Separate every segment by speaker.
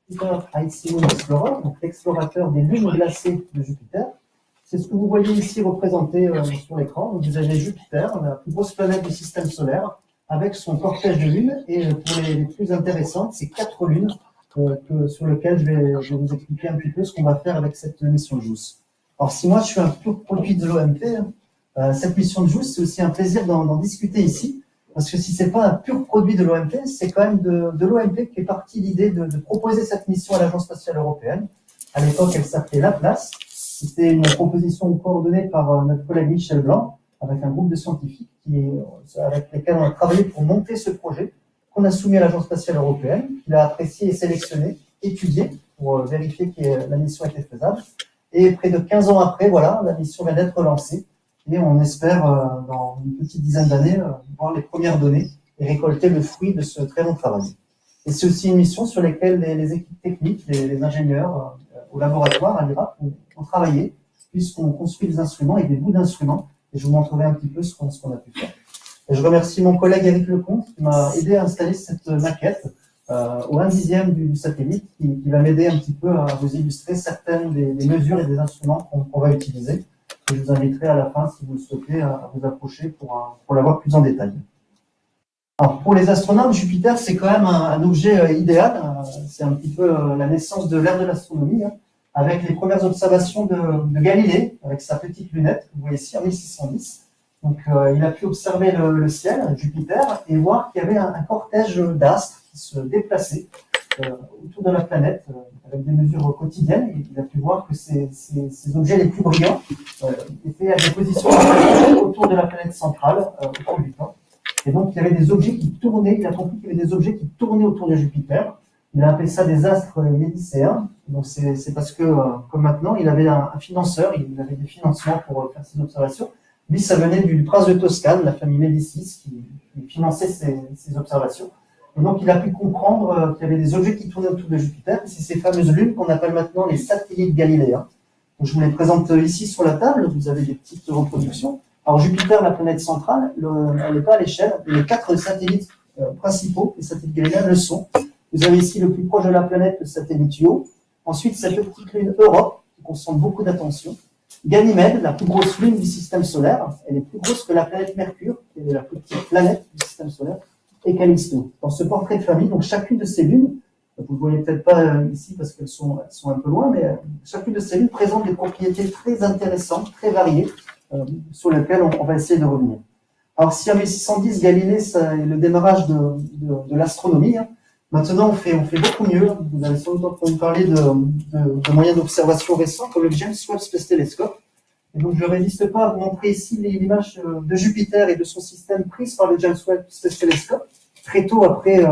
Speaker 1: Jupiter Icy Moon Explorer, donc l'explorateur des lunes glacées de Jupiter. C'est ce que vous voyez ici représenté sur l'écran. Vous avez Jupiter, la plus grosse planète du système solaire, avec son cortège de lunes. Et pour les plus intéressantes, c'est 4 lunes sur lesquelles je vais vous expliquer un petit peu ce qu'on va faire avec cette mission JUICE. Alors, si moi je suis un pur produit de l'OMP, cette mission de JUICE, c'est aussi un plaisir d'en discuter ici. Parce que si ce n'est pas un pur produit de l'OMP, c'est quand même de l'OMP qui est partie l'idée de proposer cette mission à l'Agence spatiale européenne. À l'époque, elle s'appelait Laplace. C'était une proposition coordonnée par notre collègue Michel Blanc, avec un groupe de scientifiques avec lesquels on a travaillé pour monter ce projet, qu'on a soumis à l'Agence spatiale européenne, qu'il a apprécié et sélectionné, étudié, pour vérifier que la mission était faisable. Et près de 15 ans après, voilà, la mission vient d'être lancée. Et on espère, dans une petite dizaine d'années, voir les premières données et récolter le fruit de ce très long travail. Et c'est aussi une mission sur laquelle les équipes techniques, les ingénieurs au laboratoire à l'IRAP ont travaillé, puisqu'on construit des instruments et des bouts d'instruments. Et je vous montrerai un petit peu ce qu'on a pu faire. Et je remercie mon collègue Eric Lecomte qui m'a aidé à installer cette maquette au 1/10 du satellite, qui va m'aider un petit peu à vous illustrer certaines des mesures et des instruments qu'on va utiliser. Et je vous inviterai à la fin, si vous le souhaitez, à vous approcher pour l'avoir plus en détail. Alors, pour les astronomes, Jupiter, c'est quand même un objet idéal. C'est un petit peu la naissance de l'ère de l'astronomie, avec les premières observations de Galilée, avec sa petite lunette, que vous voyez ici, en 1610. Donc, il a pu observer le ciel, Jupiter, et voir qu'il y avait un cortège d'astres qui se déplaçaient autour de la planète, avec des mesures quotidiennes. Il a pu voir que ces objets les plus brillants étaient à des positions autour de la planète centrale, autour du temps. Et donc, il y avait des objets qui tournaient, il a compris qu'il y avait des objets qui tournaient autour de Jupiter. Il a appelé ça des astres médicéens. Donc, c'est parce que, comme maintenant, il avait un financeur, il avait des financements pour faire ces observations. Lui, ça venait du prince de Toscane, la famille Médicis, qui finançait ces observations. Et donc, il a pu comprendre qu'il y avait des objets qui tournaient autour de Jupiter. C'est ces fameuses lunes qu'on appelle maintenant les satellites galiléens. Donc, je vous les présente ici sur la table. Vous avez des petites reproductions. Alors, Jupiter, la planète centrale, elle n'est pas à l'échelle. Les 4 satellites principaux, les satellites galiléens, le sont. Vous avez ici le plus proche de la planète, le satellite Io. Ensuite, cette petite lune Europe, qui concentre beaucoup d'attention. Ganymède, la plus grosse lune du système solaire. Elle est plus grosse que la planète Mercure, qui est la plus petite planète du système solaire. Et Callisto. Dans ce portrait de famille, donc chacune de ces lunes, vous ne voyez peut-être pas ici parce qu'elles sont un peu loin, mais chacune de ces lunes présente des propriétés très intéressantes, très variées, sur lesquelles on va essayer de revenir. Alors, si en 1610, Galilée, c'est le démarrage de l'astronomie, maintenant on fait beaucoup mieux. Vous avez sans doute entendu parler de moyens d'observation récents, comme le James Webb Space Telescope. Et donc, je ne résiste pas à vous montrer ici l'image de Jupiter et de son système prise par le James Webb Space Telescope, très tôt après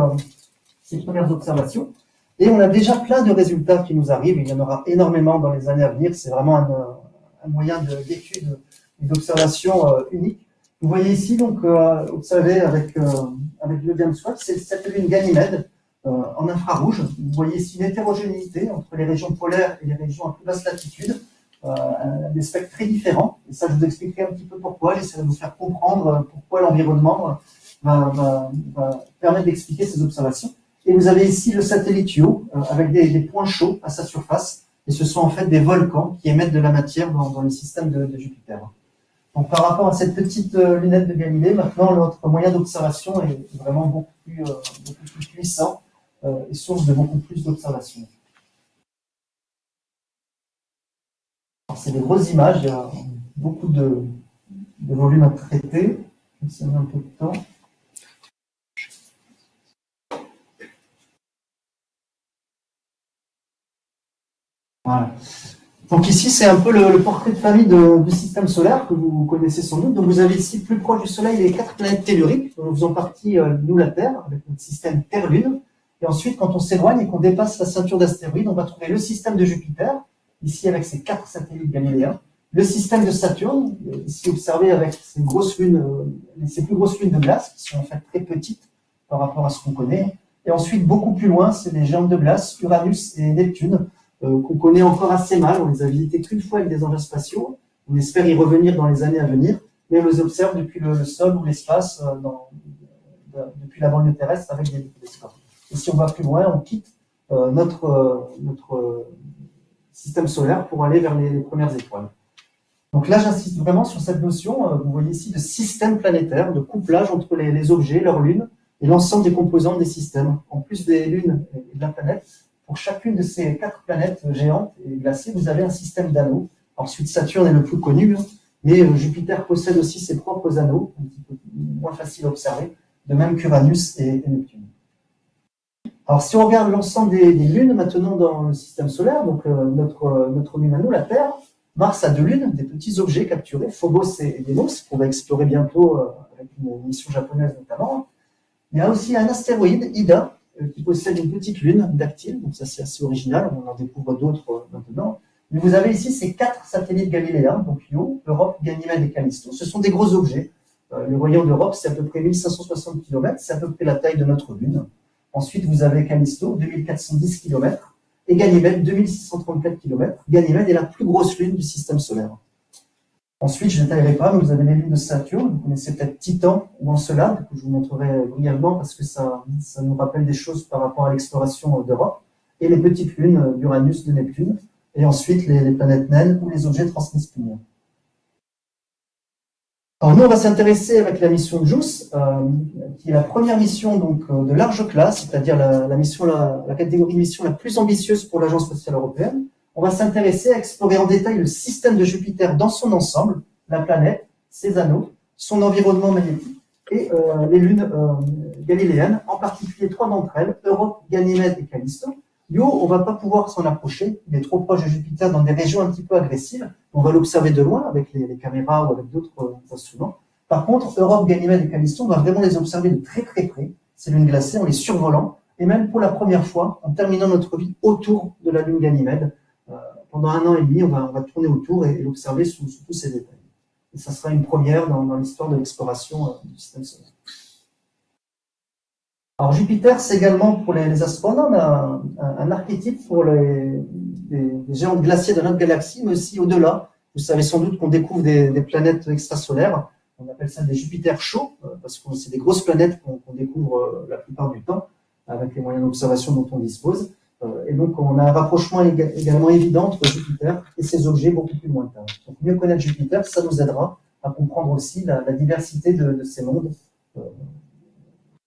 Speaker 1: ces premières observations. Et on a déjà plein de résultats qui nous arrivent. Il y en aura énormément dans les années à venir. C'est vraiment un moyen d'étude et d'observation unique. Vous voyez ici, donc, observé avec le James Webb, c'est cette lune Ganymède en infrarouge. Vous voyez ici une hétérogénéité entre les régions polaires et les régions à plus basse latitude. Des spectres très différents. Et ça, je vous expliquerai un petit peu pourquoi. J'essaierai de vous faire comprendre pourquoi l'environnement va permettre d'expliquer ces observations. Et vous avez ici le satellite Io, avec des points chauds à sa surface. Et ce sont en fait des volcans qui émettent de la matière dans le système de Jupiter. Donc, par rapport à cette petite lunette de Galilée, maintenant, notre moyen d'observation est vraiment beaucoup plus puissant et source de beaucoup plus d'observations. C'est des grosses images, il y a beaucoup de volume à traiter. Ça met un peu de temps. Voilà. Donc ici, c'est un peu le portrait de famille du système solaire que vous connaissez sans doute. Donc vous avez ici, plus proche du Soleil, les 4 planètes telluriques, dont nous faisons partie, nous, la Terre, avec notre système Terre-Lune. Et ensuite, quand on s'éloigne et qu'on dépasse la ceinture d'astéroïdes, on va trouver le système de Jupiter, ici avec ses 4 satellites galiléens, le système de Saturne, ici observé avec ses grosses lunes, ses plus grosses lunes de glace, qui sont en fait très petites par rapport à ce qu'on connaît. Et ensuite, beaucoup plus loin, c'est les géantes de glace, Uranus et Neptune, qu'on connaît encore assez mal. On les a visités qu'une fois avec des engins spatiaux. On espère y revenir dans les années à venir, mais on les observe depuis le sol ou l'espace, depuis la banlieue terrestre avec des télescopes. Et si on va plus loin, on quitte notre système solaire pour aller vers les premières étoiles. Donc là, j'insiste vraiment sur cette notion, vous voyez ici, de système planétaire, de couplage entre les objets, leurs lunes, et l'ensemble des composantes des systèmes. En plus des lunes et de la planète, pour chacune de ces 4 planètes géantes et glacées, vous avez un système d'anneaux. Ensuite, Saturne est le plus connu, mais Jupiter possède aussi ses propres anneaux, un petit peu moins facile à observer, de même qu'Uranus et Neptune. Alors, si on regarde l'ensemble des lunes maintenant dans le système solaire, donc notre lune à nous, la Terre, Mars a 2 lunes, des petits objets capturés, Phobos et Deimos, qu'on va explorer bientôt avec une mission japonaise notamment. Il y a aussi un astéroïde, Ida, qui possède une petite lune dactyle, donc ça c'est assez original, on en découvre d'autres maintenant. Mais vous avez ici ces 4 satellites galiléens, donc Io, Europe, Ganymède et Callisto. Ce sont des gros objets. Le voyant d'Europe, c'est à peu près 1560 km, c'est à peu près la taille de notre lune. Ensuite, vous avez Callisto, 2410 km, et Ganymède, 2634 km. Ganymède est la plus grosse lune du système solaire. Ensuite, je ne détaillerai pas, mais vous avez les lunes de Saturne. Vous connaissez peut-être Titan ou Encelade, que je vous montrerai brièvement parce que ça nous rappelle des choses par rapport à l'exploration d'Europe. Et les petites lunes d'Uranus, de Neptune. Et ensuite, les planètes naines ou les objets transneptuniens. Alors nous, on va s'intéresser avec la mission JUICE, qui est la première mission donc, de large classe, c'est-à-dire la catégorie de mission la plus ambitieuse pour l'Agence spatiale européenne. On va s'intéresser à explorer en détail le système de Jupiter dans son ensemble, la planète, ses anneaux, son environnement magnétique et les lunes galiléennes, en particulier 3 d'entre elles, Europe, Ganymède et Callisto. Io, on ne va pas pouvoir s'en approcher, il est trop proche de Jupiter dans des régions un petit peu agressives. On va l'observer de loin avec les caméras ou avec d'autres instruments. Par contre, Europe, Ganymède et Callisto, on va vraiment les observer de très très près, ces lunes glacées, en les survolant, et même pour la première fois, en terminant notre vie autour de la lune Ganymède. Pendant 1 an et demi, on va tourner autour et l'observer sous tous ses détails. Et ça sera une première dans l'histoire de l'exploration du système solaire. Alors Jupiter, c'est également pour les astronomes un archétype pour les géants glaciers de notre galaxie, mais aussi au-delà. Vous savez sans doute qu'on découvre des planètes extrasolaires. On appelle ça des Jupiters chauds, parce que c'est des grosses planètes qu'on découvre la plupart du temps, avec les moyens d'observation dont on dispose. Et donc, on a un rapprochement également évident entre Jupiter et ses objets beaucoup plus lointains. Donc, mieux connaître Jupiter, ça nous aidera à comprendre aussi la diversité de ces mondes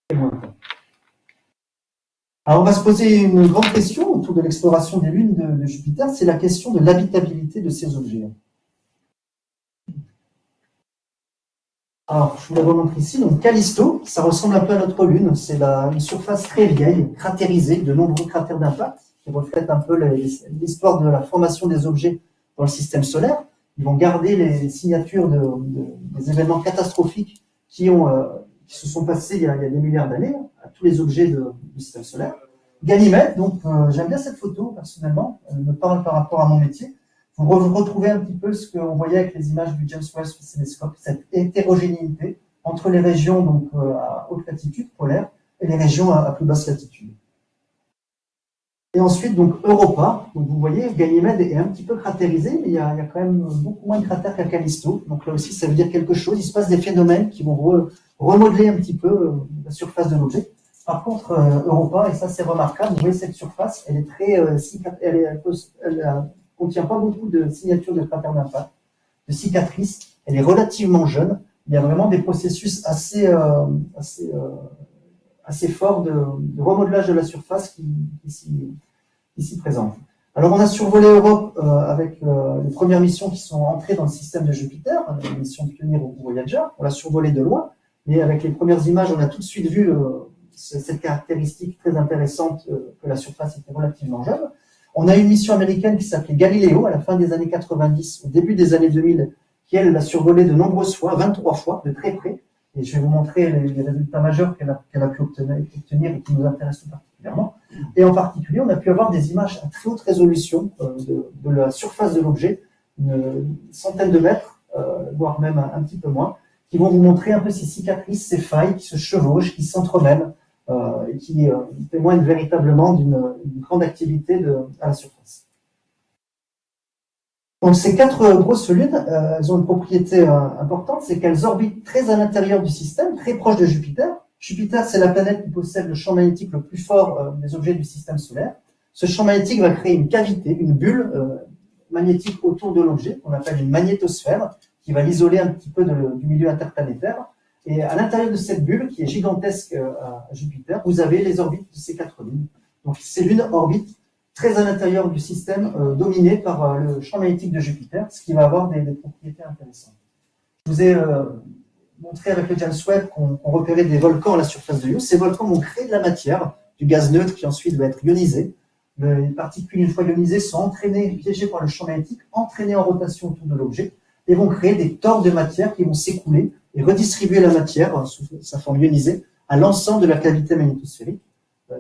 Speaker 1: très lointains. Alors, on va se poser une grande question autour de l'exploration des lunes de Jupiter, c'est la question de l'habitabilité de ces objets. Alors, je vous la remontre ici. Donc, Callisto, ça ressemble un peu à notre lune. C'est une surface très vieille, cratérisée, de nombreux cratères d'impact, qui reflètent un peu l'histoire de la formation des objets dans le système solaire. Ils vont garder les signatures des événements catastrophiques qui se sont passés il y a des milliards d'années, à tous les objets du système solaire. Ganymède, donc j'aime bien cette photo, personnellement. Elle me parle par rapport à mon métier. Vous retrouvez un petit peu ce qu'on voyait avec les images du James Webb Space Telescope, cette hétérogénéité entre les régions donc, à haute latitude polaire et les régions à plus basse latitude. Et ensuite, donc Europa, donc vous voyez, Ganymède est un petit peu cratérisé, mais il y a quand même beaucoup moins de cratères qu'à Callisto. Donc là aussi, ça veut dire quelque chose. Il se passe des phénomènes qui vont remodeler un petit peu la surface de l'objet. Par contre, Europa, et ça c'est remarquable, vous voyez cette surface, elle est très elle contient pas beaucoup de signatures de cratères d'impact, de cicatrices. Elle est relativement jeune. Il y a vraiment des processus assez forts de remodelage de la surface qui s'y présentent. Alors, on a survolé Europe avec les premières missions qui sont entrées dans le système de Jupiter, les missions Pioneer ou Voyager. On l'a survolé de loin, mais avec les premières images, on a tout de suite vu cette caractéristique très intéressante que la surface était relativement jeune. On a une mission américaine qui s'appelait Galileo à la fin des années 90, au début des années 2000, qui elle l'a survolé de nombreuses fois, 23 fois, de très près. Et je vais vous montrer les résultats majeurs qu'elle a pu obtenir et qui nous intéressent tout particulièrement. Et en particulier, on a pu avoir des images à très haute résolution de la surface de l'objet, une centaine de mètres, voire même un petit peu moins, qui vont vous montrer un peu ces cicatrices, ces failles qui se chevauchent, qui s'entremêlent, et qui témoignent véritablement d'une grande activité à la surface. Donc ces 4 grosses lunes, elles ont une propriété importante, c'est qu'elles orbitent très à l'intérieur du système, très proche de Jupiter. Jupiter, c'est la planète qui possède le champ magnétique le plus fort des objets du système solaire. Ce champ magnétique va créer une cavité, une bulle magnétique autour de l'objet, qu'on appelle une magnétosphère, qui va l'isoler un petit peu du milieu interplanétaire. Et à l'intérieur de cette bulle, qui est gigantesque à Jupiter, vous avez les orbites de ces 4 lunes. Donc ces lunes orbitent très à l'intérieur du système, dominé par le champ magnétique de Jupiter, ce qui va avoir des propriétés intéressantes. Je vous ai montré avec le James Webb qu'on repérait des volcans à la surface de Io. Ces volcans vont créer de la matière, du gaz neutre qui ensuite va être ionisé. Les particules, une fois ionisées, sont entraînées, piégées par le champ magnétique, entraînées en rotation autour de l'objet, et vont créer des tores de matière qui vont s'écouler et redistribuer la matière, sous sa forme ionisée, à l'ensemble de la cavité magnétosphérique.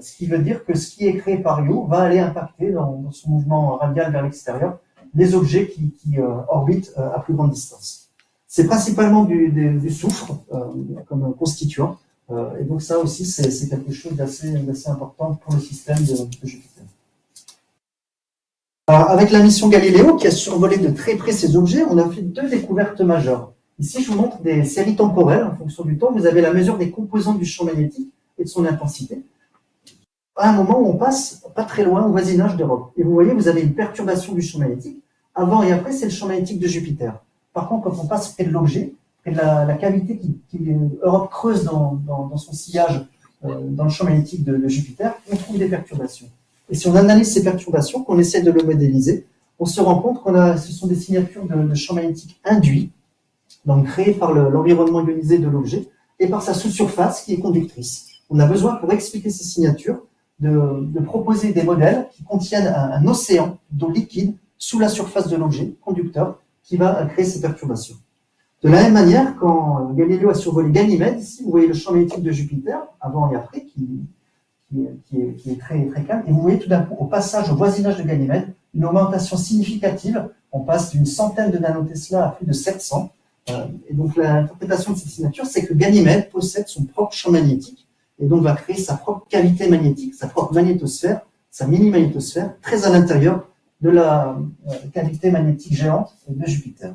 Speaker 1: Ce qui veut dire que ce qui est créé par Io va aller impacter, dans son mouvement radial vers l'extérieur, les objets qui orbitent à plus grande distance. C'est principalement du soufre comme constituant, et donc ça aussi, c'est quelque chose d'assez important pour le système de Jupiter. Alors, avec la mission Galileo, qui a survolé de très près ces objets, on a fait 2 découvertes majeures. Ici, je vous montre des séries temporelles. En fonction du temps, vous avez la mesure des composants du champ magnétique et de son intensité. À un moment où on passe pas très loin, au voisinage d'Europe. Et vous voyez, vous avez une perturbation du champ magnétique. Avant et après, c'est le champ magnétique de Jupiter. Par contre, quand on passe près de l'objet, près de la cavité qui Europe creuse dans son sillage, dans le champ magnétique de Jupiter, on trouve des perturbations. Et si on analyse ces perturbations, qu'on essaie de le modéliser, on se rend compte que ce sont des signatures de champ magnétique induits, donc créées par l'environnement ionisé de l'objet, et par sa sous-surface qui est conductrice. On a besoin, pour expliquer ces signatures, de proposer des modèles qui contiennent un océan d'eau liquide sous la surface de l'objet, conducteur, qui va créer ces perturbations. De la même manière, quand Galileo a survolé Ganymède, ici, vous voyez le champ magnétique de Jupiter, avant et après, qui est très, très calme. Et vous voyez tout d'un coup, au passage, au voisinage de Ganymède, une augmentation significative. On passe d'une centaine de nanotesla à plus de 700. Et donc, l'interprétation de cette signature, c'est que Ganymède possède son propre champ magnétique et donc va créer sa propre cavité magnétique, sa propre magnétosphère, sa mini-magnétosphère, très à l'intérieur de la cavité magnétique géante de Jupiter.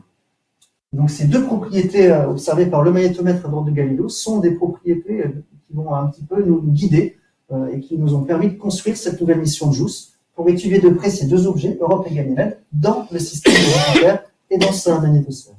Speaker 1: Donc, ces 2 propriétés observées par le magnétomètre à bord de Galileo sont des propriétés qui vont un petit peu nous guider et qui nous ont permis de construire cette nouvelle mission de JUICE pour étudier de près ces 2 objets, Europe et Ganymède, dans le système de Jupiter et dans sa magnétosphère.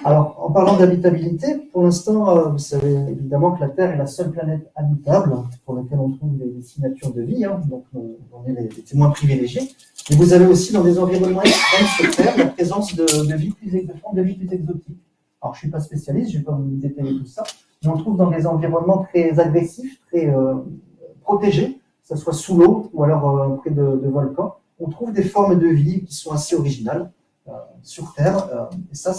Speaker 1: Alors, en parlant d'habitabilité, pour l'instant, vous savez évidemment que la Terre est la seule planète habitable pour laquelle on trouve des signatures de vie, donc on est les témoins privilégiés. Mais vous avez aussi dans des environnements extrêmes sur Terre la présence de vie plus exotique. Alors, je ne suis pas spécialiste, je ne vais pas vous détailler tout ça, mais on trouve dans des environnements très agressifs, très protégés, que ce soit sous l'eau ou alors près de volcans, on trouve des formes de vie qui sont assez originales sur Terre, et ça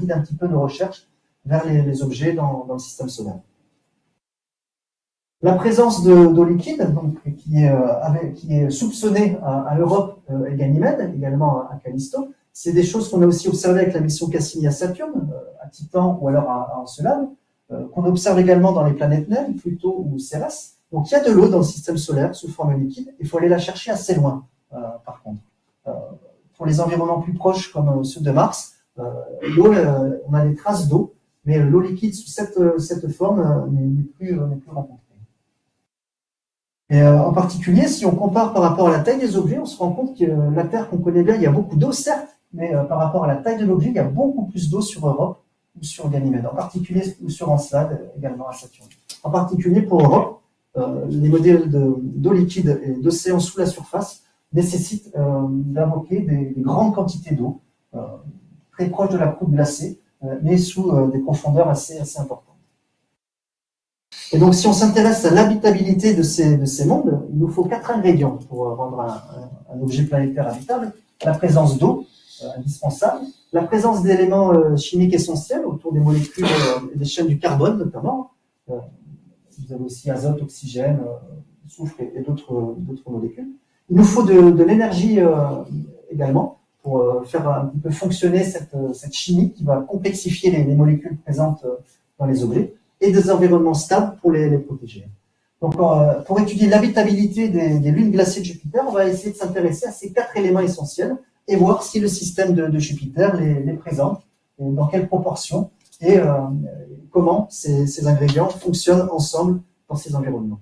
Speaker 1: guide un petit peu nos recherches vers les objets dans le système solaire. La présence d'eau liquide, donc, qui est soupçonnée à Europe et Ganymède, également à Callisto, c'est des choses qu'on a aussi observées avec la mission Cassini à Saturne, à Titan ou alors à Encelade, qu'on observe également dans les planètes naines, Pluto ou Cérès. Donc il y a de l'eau dans le système solaire sous forme liquide, il faut aller la chercher assez loin, par contre. Pour les environnements plus proches comme ceux de Mars, l'eau, on a des traces d'eau, mais l'eau liquide sous cette forme n'est plus rencontrée. Et en particulier, si on compare par rapport à la taille des objets, on se rend compte que la Terre qu'on connaît bien, il y a beaucoup d'eau, certes, mais par rapport à la taille de l'objet, il y a beaucoup plus d'eau sur Europe ou sur Ganymède, en particulier ou sur Encelade, également à Saturne. En particulier pour Europe, les modèles d'eau liquide et d'océan sous la surface nécessitent d'invoquer des grandes quantités d'eau, très proches de la croûte glacée, mais sous des profondeurs assez importantes. Et donc, si on s'intéresse à l'habitabilité de ces mondes, il nous faut 4 ingrédients pour rendre un objet planétaire habitable. La présence d'eau, indispensable. La présence d'éléments chimiques essentiels autour des molécules et des chaînes du carbone, notamment. Vous avez aussi azote, oxygène, soufre et d'autres molécules. Il nous faut de l'énergie également pour faire un petit peu fonctionner cette chimie qui va complexifier les molécules présentes dans les objets, et des environnements stables pour les protéger. Donc, pour étudier l'habitabilité des lunes glacées de Jupiter, on va essayer de s'intéresser à ces 4 éléments essentiels et voir si le système de Jupiter les présente, et dans quelle proportion, et comment ces ingrédients fonctionnent ensemble dans ces environnements.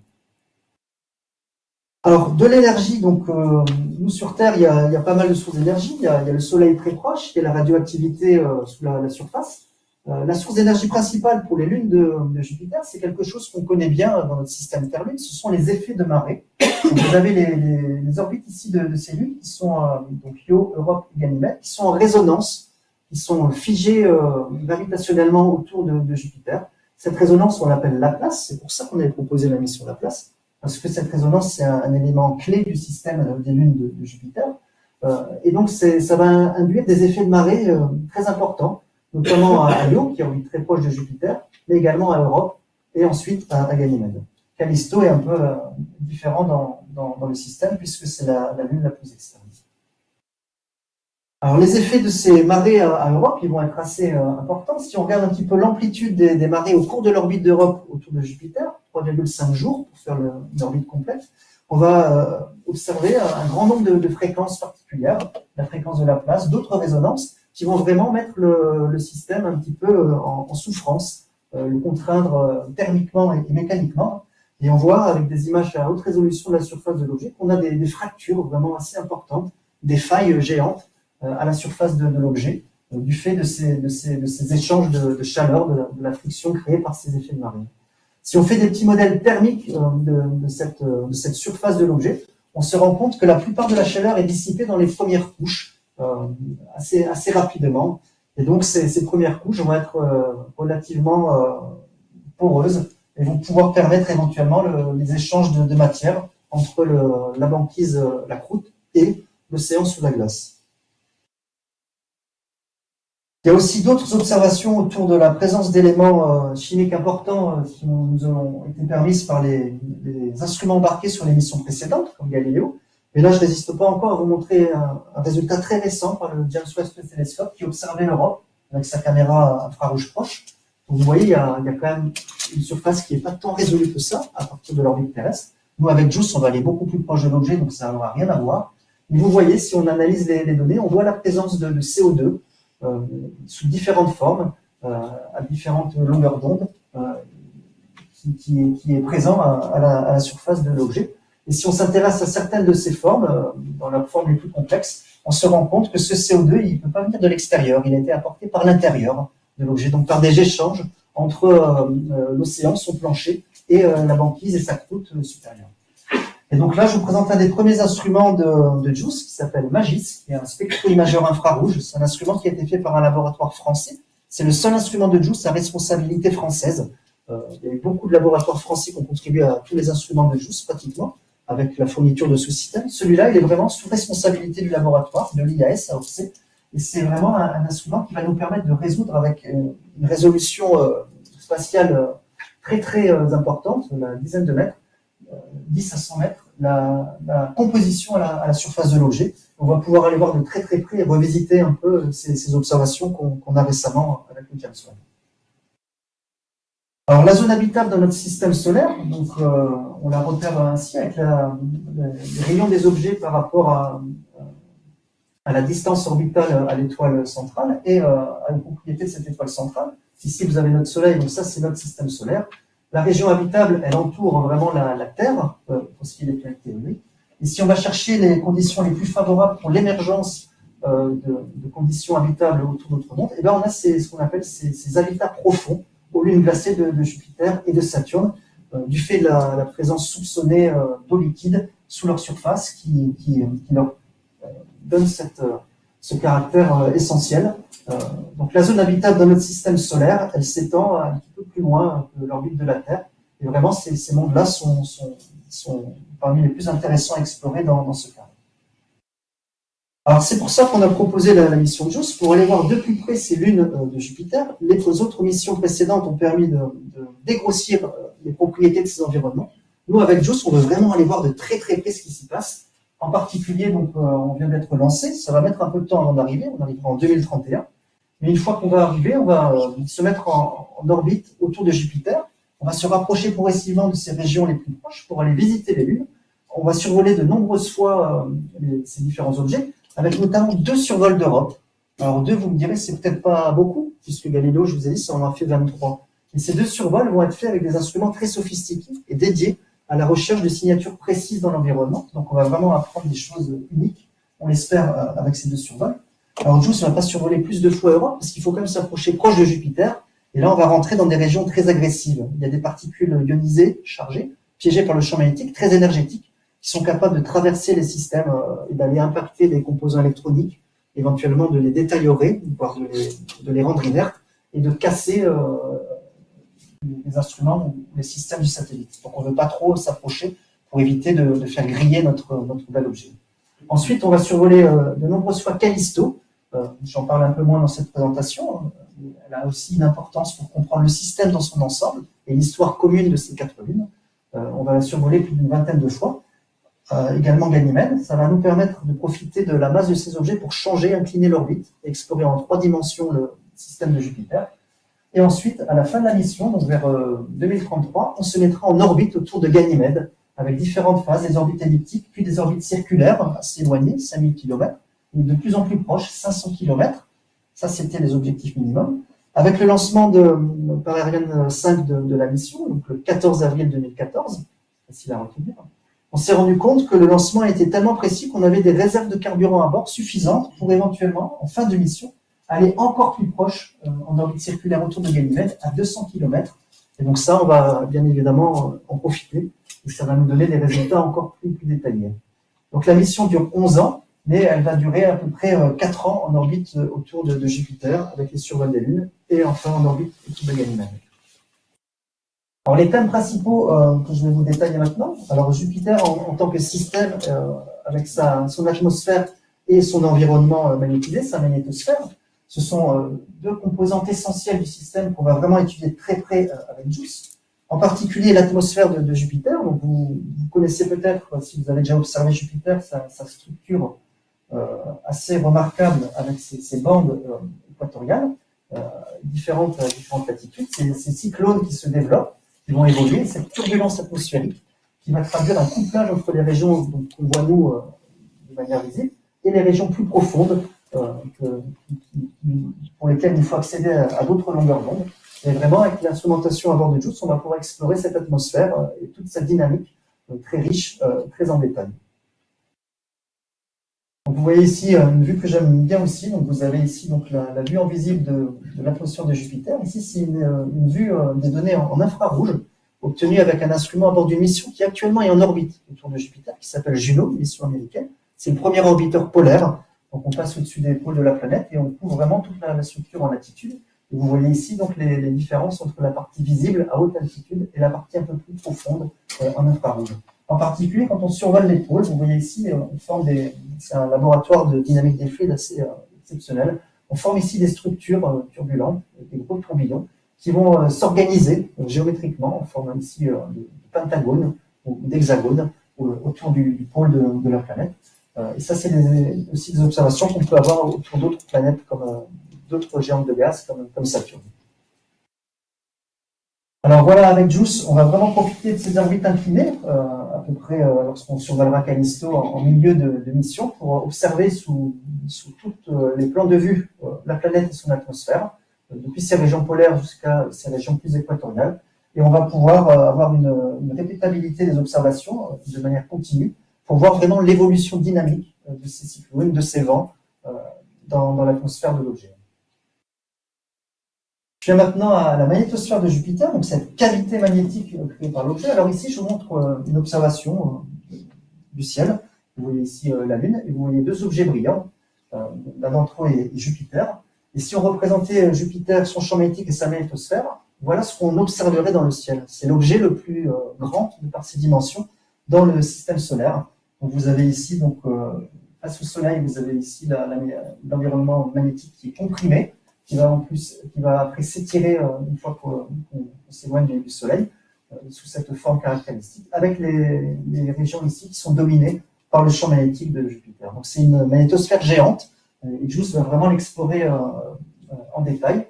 Speaker 1: Alors, de l'énergie, donc, nous sur Terre, il y a pas mal de sources d'énergie. Il y a le Soleil très proche, il y a la radioactivité sous la surface. La source d'énergie principale pour les lunes de Jupiter, c'est quelque chose qu'on connaît bien dans notre système Terre-Lune, ce sont les effets de marée. Donc, vous avez les orbites ici de ces lunes qui sont, donc Io, Europe et Ganymède, qui sont en résonance, qui sont figées gravitationnellement autour de Jupiter. Cette résonance, on l'appelle Laplace, c'est pour ça qu'on avait proposé la mission Laplace, parce que cette résonance, c'est un élément clé du système des lunes de Jupiter. Et donc, ça va induire des effets de marée très importants, notamment à Io, qui orbite très proche de Jupiter, mais également à Europe, et ensuite à Ganymède. Callisto est un peu différent dans le système, puisque c'est la lune la plus externe. Alors, les effets de ces marées à Europe, ils vont être assez importants. Si on regarde un petit peu l'amplitude des marées au cours de l'orbite d'Europe autour de Jupiter, 3,5 jours pour faire une orbite complète, on va observer un grand nombre de fréquences particulières, la fréquence de Laplace, d'autres résonances, qui vont vraiment mettre le système un petit peu en souffrance, le contraindre thermiquement et mécaniquement. Et on voit avec des images à haute résolution de la surface de l'objet qu'on a des fractures vraiment assez importantes, des failles géantes à la surface de l'objet, du fait de ces échanges de chaleur, de la friction créée par ces effets de marée. Si on fait des petits modèles thermiques de cette surface de l'objet, on se rend compte que la plupart de la chaleur est dissipée dans les premières couches assez rapidement. Et donc, ces premières couches vont être relativement poreuses et vont pouvoir permettre éventuellement les échanges de matière entre la banquise, la croûte et l'océan sous la glace. Il y a aussi d'autres observations autour de la présence d'éléments chimiques importants qui nous ont été permises par les instruments embarqués sur les missions précédentes, comme Galileo. Mais là, je ne résiste pas encore à vous montrer un résultat très récent par le James Webb Space Telescope qui observait l'Europe avec sa caméra infrarouge proche. Donc, vous voyez, il y a quand même une surface qui n'est pas tant résolue que ça à partir de l'orbite terrestre. Nous, avec JUICE, on va aller beaucoup plus proche de l'objet, donc ça n'aura rien à voir. Mais vous voyez, si on analyse les données, on voit la présence de CO2 sous différentes formes, à différentes longueurs d'onde, qui est présent à la surface de l'objet. Et si on s'intéresse à certaines de ces formes, dans leurs formes les plus complexes, on se rend compte que ce CO2, il ne peut pas venir de l'extérieur, il a été apporté par l'intérieur de l'objet, donc par des échanges entre l'océan, son plancher, et la banquise et sa croûte supérieure. Et donc là, je vous présente un des premiers instruments de JUICE qui s'appelle MAGIS, qui est un spectro-imageur infrarouge. C'est un instrument qui a été fait par un laboratoire français. C'est le seul instrument de JUICE à responsabilité française. Il y a eu beaucoup de laboratoires français qui ont contribué à tous les instruments de JUICE, pratiquement, avec la fourniture de ce système. Celui-là, il est vraiment sous responsabilité du laboratoire, de l'IAS à Orsay. Et c'est vraiment un instrument qui va nous permettre de résoudre avec une résolution spatiale très, très importante, une dizaine de mètres, 10 à 100 mètres, la composition à la surface de l'objet. On va pouvoir aller voir de très très près et revisiter un peu ces observations qu'on a récemment avec le James Webb. Alors la zone habitable dans notre système solaire, donc on la repère ainsi avec les rayons des objets par rapport à la distance orbitale à l'étoile centrale et à une propriété de cette étoile centrale. Ici vous avez notre Soleil, donc ça c'est notre système solaire. La région habitable, elle entoure vraiment la Terre, pour ce qui est des plaques théoriques. Et si on va chercher les conditions les plus favorables pour l'émergence de conditions habitables autour de notre monde, et bien on a ce qu'on appelle ces habitats profonds aux lunes glacées de Jupiter et de Saturne, du fait de la présence soupçonnée d'eau liquide sous leur surface qui leur donne ce caractère essentiel. Donc la zone habitable dans notre système solaire, elle s'étend un petit peu plus loin que l'orbite de la Terre. Et vraiment, ces mondes-là sont parmi les plus intéressants à explorer dans ce cadre. Alors c'est pour ça qu'on a proposé la mission JUICE, pour aller voir de plus près ces lunes de Jupiter. Les autres missions précédentes ont permis de dégrossir les propriétés de ces environnements. Nous, avec JUICE, on veut vraiment aller voir de très très près ce qui s'y passe. En particulier, donc, on vient d'être lancé, ça va mettre un peu de temps avant d'arriver, on arrivera en 2031. Mais une fois qu'on va arriver, on va se mettre en orbite autour de Jupiter. On va se rapprocher progressivement de ces régions les plus proches pour aller visiter les lunes. On va survoler de nombreuses fois ces différents objets, avec notamment 2 survols d'Europe. Alors 2, vous me direz, c'est peut-être pas beaucoup, puisque Galileo, je vous ai dit, ça en a fait 23. Mais ces 2 survols vont être faits avec des instruments très sophistiqués et dédiés à la recherche de signatures précises dans l'environnement. Donc, on va vraiment apprendre des choses uniques, on l'espère, avec ces deux survols. Alors, JUICE ne va pas survoler plus de fois Europe, parce qu'il faut quand même s'approcher proche de Jupiter. Et là, on va rentrer dans des régions très agressives. Il y a des particules ionisées, chargées, piégées par le champ magnétique, très énergétiques, qui sont capables de traverser les systèmes et d'aller impacter les composants électroniques, éventuellement de les détériorer, voire de les rendre inertes, et de casser les instruments ou les systèmes du satellite. Donc on ne veut pas trop s'approcher pour éviter de faire griller notre bel objet. Ensuite, on va survoler de nombreuses fois Callisto. J'en parle un peu moins dans cette présentation. Elle a aussi une importance pour comprendre le système dans son ensemble et l'histoire commune de ces 4 lunes. On va la survoler plus d'une vingtaine de fois. Également Ganymède, ça va nous permettre de profiter de la masse de ces objets pour changer, incliner l'orbite, et explorer en 3 dimensions le système de Jupiter. Et ensuite, à la fin de la mission, donc vers 2033, on se mettra en orbite autour de Ganymède, avec différentes phases, des orbites elliptiques, puis des orbites circulaires, assez éloignées, 5000 km, et de plus en plus proches, 500 km. Ça, c'était les objectifs minimums. Avec le lancement par Ariane 5 de la mission, donc le 14 avril 2014, facile à retenir, on s'est rendu compte que le lancement était tellement précis qu'on avait des réserves de carburant à bord suffisantes pour éventuellement, en fin de mission, aller encore plus proche en orbite circulaire autour de Ganymède, à 200 km. Et donc ça, on va bien évidemment en profiter, et ça va nous donner des résultats encore plus détaillés. Donc la mission dure 11 ans, mais elle va durer à peu près 4 ans en orbite autour de Jupiter, avec les survols des lunes, et enfin en orbite autour de Ganymède. Alors les thèmes principaux que je vais vous détailler maintenant, alors Jupiter en tant que système, avec son atmosphère et son environnement magnétisé, sa magnétosphère, ce sont 2 composantes essentielles du système qu'on va vraiment étudier de très près avec JUICE. En particulier l'atmosphère de Jupiter. Donc vous connaissez peut-être, si vous avez déjà observé Jupiter, sa structure assez remarquable avec ses bandes équatoriales, différentes latitudes, ces cyclones qui se développent, qui vont évoluer, cette turbulence atmosphérique qui va traduire un couplage entre les régions qu'on voit nous de manière visible et les régions plus profondes pour lesquelles il faut accéder à d'autres longueurs d'onde. Et vraiment, avec l'instrumentation à bord de JUICE, on va pouvoir explorer cette atmosphère et toute sa dynamique très riche, très en détail. Donc, vous voyez ici une vue que j'aime bien aussi. Donc, vous avez ici donc, la vue en visible de l'atmosphère de Jupiter. Ici, c'est une vue des données en infrarouge, obtenue avec un instrument à bord d'une mission qui actuellement est en orbite autour de Jupiter, qui s'appelle Juno, une mission américaine. C'est le premier orbiteur polaire. Donc, on passe au-dessus des pôles de la planète et on couvre vraiment toute la structure en latitude. Et vous voyez ici donc les différences entre la partie visible à haute altitude et la partie un peu plus profonde en infrarouge. En particulier, quand on survole les pôles, vous voyez ici, c'est un laboratoire de dynamique des fluides assez exceptionnel. On forme ici des structures turbulentes, des gros tourbillons, qui vont s'organiser géométriquement en formant ici de pentagones ou d'hexagones autour du pôle de la planète. Et ça, c'est aussi des observations qu'on peut avoir autour d'autres planètes, comme d'autres géantes de gaz, comme Saturne. Alors voilà, avec JUICE, on va vraiment profiter de ces orbites inclinées, à peu près lorsqu'on survolera Callisto en milieu de mission, pour observer sous tous les plans de vue la planète et son atmosphère, depuis ses régions polaires jusqu'à ses régions plus équatoriales. Et on va pouvoir avoir une répétabilité des observations de manière continue, pour voir vraiment l'évolution dynamique de ces cyclones, de ces vents dans l'atmosphère de l'objet. Je viens maintenant à la magnétosphère de Jupiter, donc cette cavité magnétique créée par l'objet. Alors ici, je vous montre une observation du ciel. Vous voyez ici la Lune, et vous voyez 2 objets brillants. L'un d'entre eux est Jupiter. Et si on représentait Jupiter, son champ magnétique et sa magnétosphère, voilà ce qu'on observerait dans le ciel. C'est l'objet le plus grand de par ses dimensions dans le système solaire. Donc vous avez ici, face au Soleil, vous avez ici l'environnement magnétique qui est comprimé, qui va après s'étirer une fois qu'on s'éloigne du Soleil, sous cette forme caractéristique, avec les régions ici qui sont dominées par le champ magnétique de Jupiter. Donc c'est une magnétosphère géante, et JUICE va vraiment l'explorer en détail,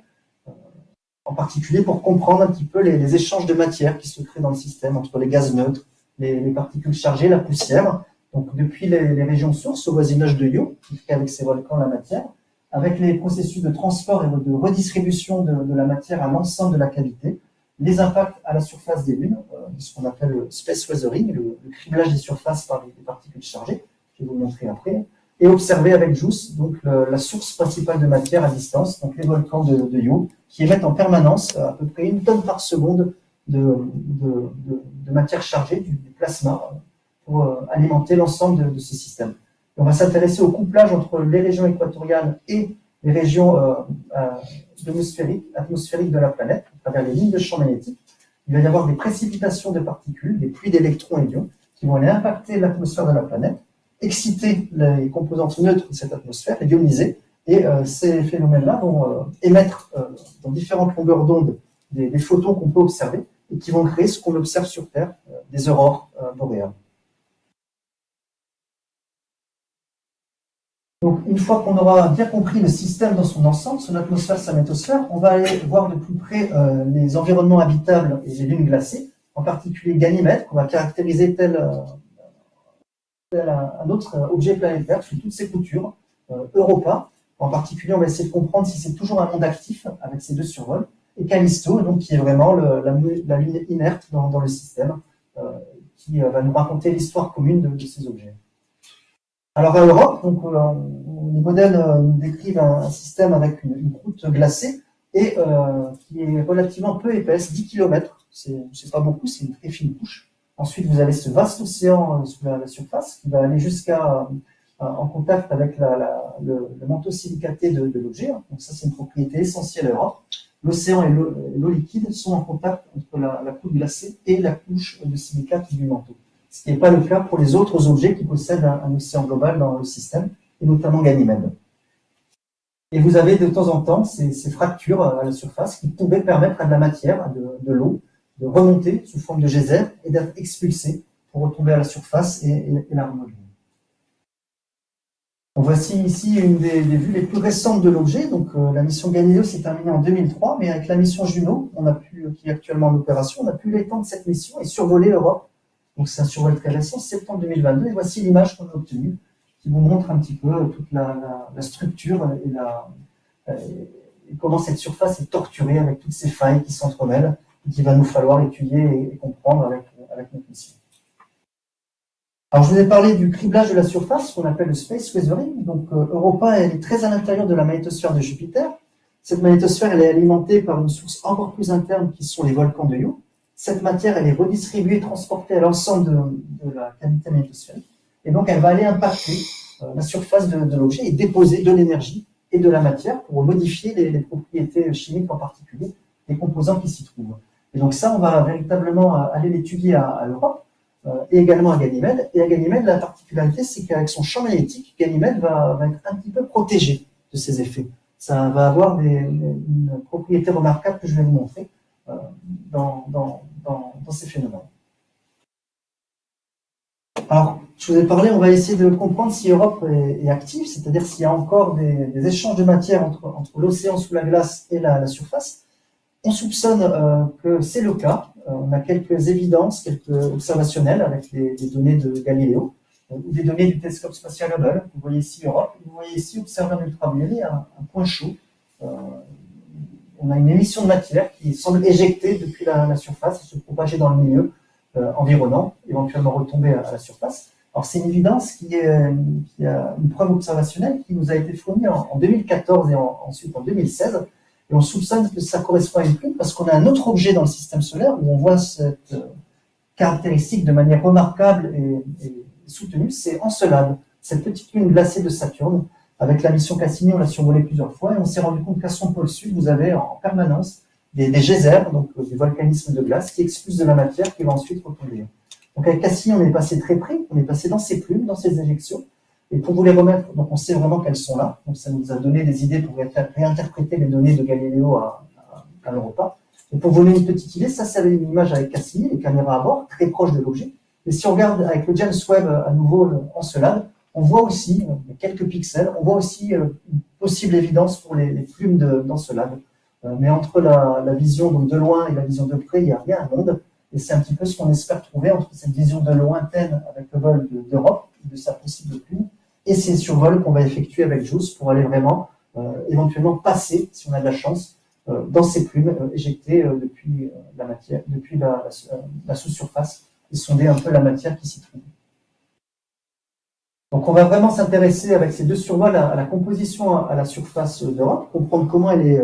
Speaker 1: en particulier pour comprendre un petit peu les échanges de matière qui se créent dans le système, entre les gaz neutres, les particules chargées, la poussière, donc depuis les régions sources au voisinage de Io, qui crée avec ses volcans la matière, avec les processus de transport et de redistribution de la matière à l'ensemble de la cavité, les impacts à la surface des lunes, ce qu'on appelle le space weathering, le criblage des surfaces par des particules chargées, je vais vous le montrer après, et observer avec JUICE donc, la source principale de matière à distance, donc les volcans de Io, qui émettent en permanence à peu près 1 tonne par seconde de matière chargée, du plasma, pour alimenter l'ensemble de ces systèmes. Et on va s'intéresser au couplage entre les régions équatoriales et les régions atmosphériques de la planète, à travers les lignes de champ magnétique. Il va y avoir des précipitations de particules, des pluies d'électrons et d'ions, qui vont aller impacter l'atmosphère de la planète, exciter les composantes neutres de cette atmosphère, les ioniser, et ces phénomènes-là vont émettre dans différentes longueurs d'onde des photons qu'on peut observer, et qui vont créer ce qu'on observe sur Terre, des aurores boréales. Donc, une fois qu'on aura bien compris le système dans son ensemble, son atmosphère, sa métosphère, on va aller voir de plus près les environnements habitables et les lunes glacées, en particulier Ganymède, qu'on va caractériser tel un autre objet planétaire sous toutes ses coutures, Europa. En particulier, on va essayer de comprendre si c'est toujours un monde actif avec ces deux survols, et Callisto, donc, qui est vraiment la lune inerte dans le système, qui va nous raconter l'histoire commune de ces objets. Alors à Europe, donc, les modèles nous décrivent un système avec une croûte glacée et qui est relativement peu épaisse, 10 km. C'est pas beaucoup, c'est une très fine couche. Ensuite, vous avez ce vaste océan sous la surface qui va aller jusqu'à en contact avec le manteau silicaté de l'objet. Donc ça, c'est une propriété essentielle à Europe. L'océan et l'eau liquide sont en contact entre la croûte glacée et la couche de silicate du manteau. Ce qui n'est pas le cas pour les autres objets qui possèdent un océan global dans le système, et notamment Ganymède. Et vous avez de temps en temps ces fractures à la surface qui pouvaient permettre à de la matière, de l'eau, de remonter sous forme de geyser et d'être expulsée pour retomber à la surface et la remodeler. Donc voici ici une des vues les plus récentes de l'objet. Donc la mission Galileo s'est terminée en 2003, mais avec la mission Juno, qui est actuellement en opération, on a pu étendre cette mission et survoler l'Europe. Donc c'est un survol très récent, septembre 2022, et voici l'image qu'on a obtenue, qui vous montre un petit peu toute la structure et comment cette surface est torturée avec toutes ces failles qui s'entremêlent et qu'il va nous falloir étudier et comprendre avec notre mission. Alors je vous ai parlé du criblage de la surface, qu'on appelle le space weathering. Donc Europa, elle est très à l'intérieur de la magnétosphère de Jupiter. Cette magnétosphère, elle est alimentée par une source encore plus interne qui sont les volcans de Io. Cette matière, elle est redistribuée, transportée à l'ensemble de la cavité magnétosphérique. Et donc, elle va aller impacter la surface de l'objet et déposer de l'énergie et de la matière pour modifier les propriétés chimiques en particulier, les composants qui s'y trouvent. Et donc ça, on va véritablement aller l'étudier à l'Europe et également à Ganymède. Et à Ganymède, la particularité, c'est qu'avec son champ magnétique, Ganymède va être un petit peu protégé de ces effets. Ça va avoir une propriété remarquable que je vais vous montrer dans ces phénomènes. Alors, je vous ai parlé, on va essayer de comprendre si Europe est active, c'est-à-dire s'il y a encore des échanges de matière entre l'océan sous la glace et la surface. On soupçonne que c'est le cas. On a quelques évidences, quelques observationnelles avec les données de Galileo ou des données du télescope spatial Hubble. Vous voyez ici Europe, vous voyez ici, observé en ultraviolet, un point chaud. On a une émission de matière qui semble éjectée depuis la surface et se propager dans le milieu environnant, éventuellement retomber à la surface. Alors c'est une évidence qui a une preuve observationnelle qui nous a été fournie en 2014 et ensuite en 2016. Et on soupçonne que ça correspond à une plume parce qu'on a un autre objet dans le système solaire où on voit cette caractéristique de manière remarquable et soutenue, c'est Encelade, cette petite lune glacée de Saturne. Avec la mission Cassini, on l'a survolée plusieurs fois et on s'est rendu compte qu'à son pôle sud, vous avez en permanence des geysers, donc du volcanisme de glace, qui expulsent de la matière qui va ensuite retomber. Donc avec Cassini, on est passé très près, on est passé dans ces plumes, dans ces éjections, et pour vous les remettre, donc on sait vraiment qu'elles sont là, donc ça nous a donné des idées pour réinterpréter les données de Galileo à Europa. Et pour vous donner une petite idée, ça c'est une image avec Cassini, les caméras à bord, très proche de l'objet. Et si on regarde avec le James Webb à nouveau Encelade, on voit aussi quelques pixels, on voit aussi une possible évidence pour les plumes d'Encelade. Mais entre la vision donc de loin et la vision de près, il y a un monde. Et c'est un petit peu ce qu'on espère trouver entre cette vision de lointaine avec le vol d'Europe, de sa possible plume, et ces survols qu'on va effectuer avec JUICE pour aller vraiment éventuellement passer, si on a de la chance, dans ces plumes éjectées depuis la matière, depuis la sous-surface, et sonder un peu la matière qui s'y trouve. Donc on va vraiment s'intéresser avec ces deux survols à la composition à la surface d'Europe, comprendre comment elle est,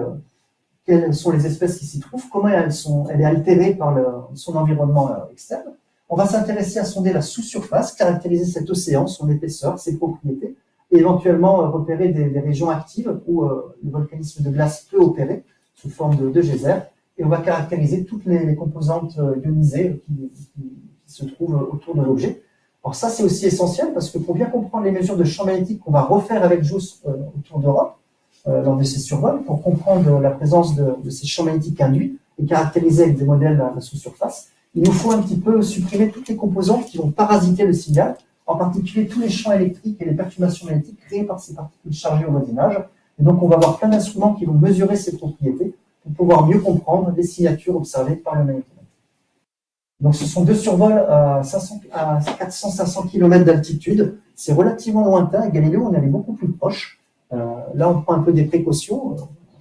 Speaker 1: quelles sont les espèces qui s'y trouvent, comment elle est altérée par son environnement externe. On va s'intéresser à sonder la sous-surface, caractériser cet océan, son épaisseur, ses propriétés, et éventuellement repérer des régions actives où le volcanisme de glace peut opérer sous forme de geysers. Et on va caractériser toutes les composantes ionisées qui se trouvent autour de l'objet. Alors ça, c'est aussi essentiel parce que pour bien comprendre les mesures de champ magnétique qu'on va refaire avec JUICE autour d'Europe, lors de ces survols, pour comprendre la présence de ces champs magnétiques induits et caractériser avec des modèles à la sous-surface, il nous faut un petit peu supprimer toutes les composantes qui vont parasiter le signal, en particulier tous les champs électriques et les perturbations magnétiques créées par ces particules chargées au voisinage. Et donc, on va avoir plein d'instruments qui vont mesurer ces propriétés pour pouvoir mieux comprendre les signatures observées par le magnétomètre. Donc, ce sont deux survols à 400-500 km d'altitude. C'est relativement lointain. Et Galiléo, on est allé beaucoup plus proche. Là, on prend un peu des précautions, a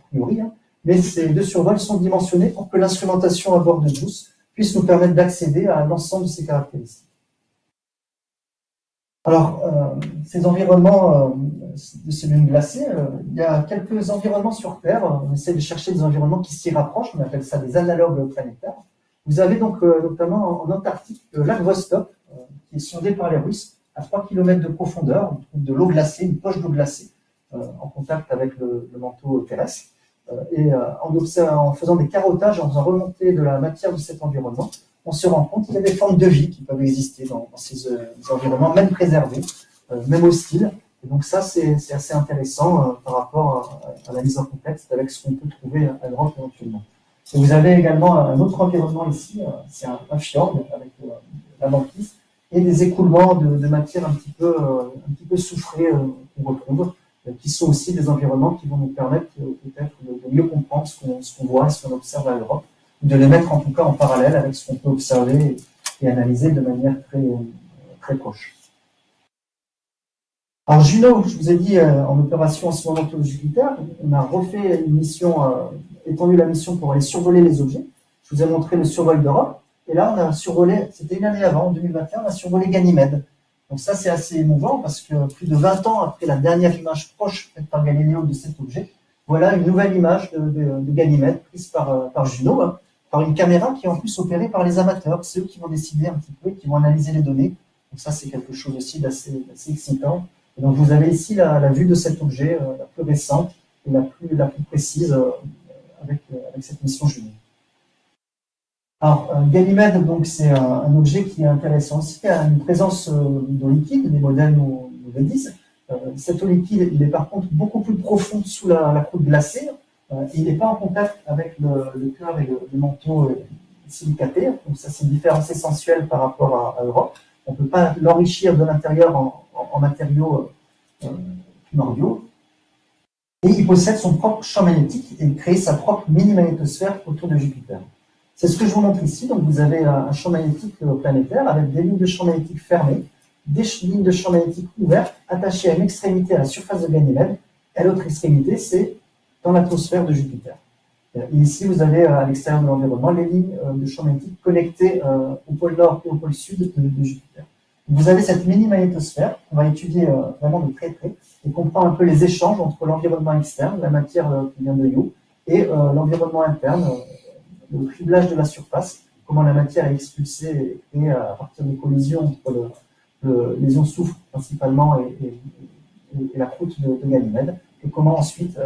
Speaker 1: priori, hein, mais ces deux survols sont dimensionnés pour que l'instrumentation à bord de JUICE puisse nous permettre d'accéder à l'ensemble de ces caractéristiques. Alors, ces environnements de ces lunes glacées, il y a quelques environnements sur Terre. On essaie de chercher des environnements qui s'y rapprochent. On appelle ça des analogues planétaires. Vous avez donc notamment en Antarctique le lac Vostok, qui est sondé par les Russes à 3 km de profondeur. On trouve de l'eau glacée, une poche d'eau glacée, en contact avec le manteau terrestre. En faisant des carottages, en faisant remonter de la matière de cet environnement, on se rend compte qu'il y a des formes de vie qui peuvent exister dans ces environnements, même préservés, même hostiles. Et donc ça, c'est assez intéressant par rapport à la mise en contexte avec ce qu'on peut trouver à Europe éventuellement. Et vous avez également un autre environnement ici, c'est un fjord avec la banquise et des écoulements de matière un petit peu soufrées qu'on retrouve, qui sont aussi des environnements qui vont nous permettre peut-être de mieux comprendre ce qu'on voit et ce qu'on observe à l'Europe, de les mettre en tout cas en parallèle avec ce qu'on peut observer et analyser de manière très proche. Alors Juno, je vous ai dit, en opération en ce moment autour de Jupiter, on a refait une mission, étendu la mission pour aller survoler les objets. Je vous ai montré le survol d'Europe, et là on a survolé, c'était une année avant, en 2021, on a survolé Ganymède. Donc ça, c'est assez émouvant parce que plus de 20 ans après la dernière image proche faite par Galiléo de cet objet, voilà une nouvelle image de Ganymède prise par Juno, hein, par une caméra qui est en plus opérée par les amateurs. C'est eux qui vont décider un petit peu, qui vont analyser les données. Donc ça, c'est quelque chose aussi d'assez excitant. Et donc vous avez ici la vue de cet objet, la plus récente et la plus précise avec cette mission Juno. Alors, Ganymède, donc, c'est un objet qui est intéressant aussi, qui a une présence d'eau liquide, les modèles nous le disent. Cet eau liquide, il est par contre beaucoup plus profond sous la croûte glacée. Il n'est pas en contact avec le cœur et le manteau silicaté. Donc ça, c'est une différence essentielle par rapport à Europe. On ne peut pas l'enrichir de l'intérieur en matériaux primordiaux. Et il possède son propre champ magnétique et il crée sa propre mini-magnétosphère autour de Jupiter. C'est ce que je vous montre ici. Donc, vous avez un champ magnétique planétaire avec des lignes de champ magnétique fermées, des lignes de champ magnétique ouvertes, attachées à une extrémité à la surface de Ganymède, et l'autre extrémité, c'est dans l'atmosphère de Jupiter. Et ici, vous avez à l'extérieur de l'environnement les lignes de champ magnétique connectées au pôle nord et au pôle sud de Jupiter. Vous avez cette mini-magnétosphère qu'on va étudier vraiment de très près et comprend un peu les échanges entre l'environnement externe, la matière qui vient de Io, et l'environnement interne, le criblage de la surface, comment la matière est expulsée et à partir des collisions entre les ions soufre principalement et la croûte de Ganymède, et comment ensuite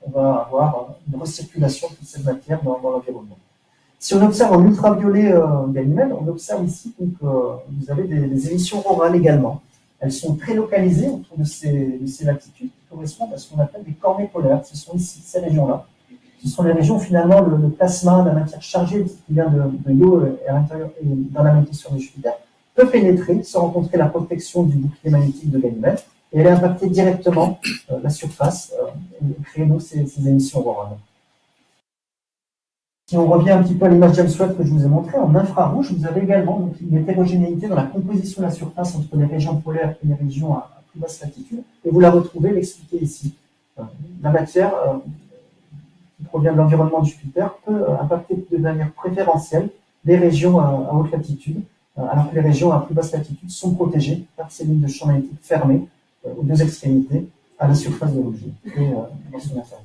Speaker 1: on va avoir une recirculation de toute cette matière dans l'environnement. Si on observe en ultraviolet Ganymède, on observe ici que vous avez des émissions aurales également. Elles sont très localisées autour de ces latitudes qui correspondent à ce qu'on appelle des cornets polaires. Ce sont ici ces régions-là. Ce sont les régions, finalement, le plasma, la matière chargée qui vient de Io et à l'intérieur et dans la magnétosphère de Jupiter, peut pénétrer sans rencontrer la protection du bouclier magnétique de Ganymède, et elle est impactée directement la surface et crée donc ces émissions aurorales. Si on revient un petit peu à l'image James Webb que je vous ai montrée, en infrarouge, vous avez également donc, une hétérogénéité dans la composition de la surface entre les régions polaires et les régions à plus basse latitude, et vous la retrouvez, l'expliquer ici. La matière qui provient de l'environnement de Jupiter peut impacter de manière préférentielle les régions à haute latitude, alors que les régions à plus basse latitude sont protégées par ces lignes de champ magnétique fermées aux deux extrémités à la surface de l'objet et dans son intérieur.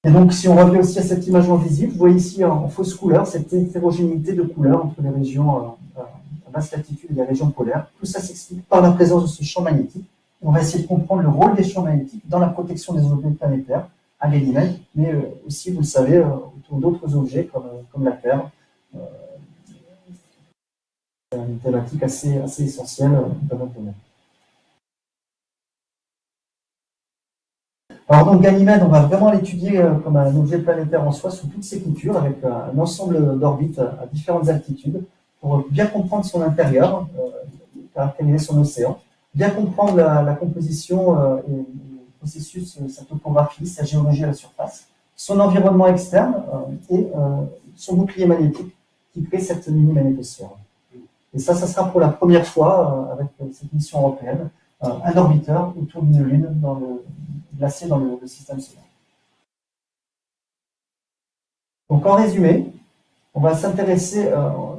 Speaker 1: Et donc, si on revient aussi à cette image visible, vous voyez ici en fausse couleur cette hétérogénéité de couleurs entre les régions à basse latitude et les régions polaires. Tout ça s'explique par la présence de ce champ magnétique. On va essayer de comprendre le rôle des champs magnétiques dans la protection des objets planétaires à Ganymède, mais aussi, vous le savez, autour d'autres objets comme la Terre. C'est une thématique assez essentielle dans notre domaine. Alors donc Ganymède, on va vraiment l'étudier comme un objet planétaire en soi sous toutes ses coutures, avec un ensemble d'orbites à différentes altitudes, pour bien comprendre son intérieur, caractériser son océan, bien comprendre la composition et le processus, sa topographie, sa géologie à la surface, son environnement externe et son bouclier magnétique qui crée cette mini-magnétosphère. Et ça sera pour la première fois avec cette mission européenne, un orbiteur autour d'une lune glacée dans le système solaire. Donc en résumé, on va s'intéresser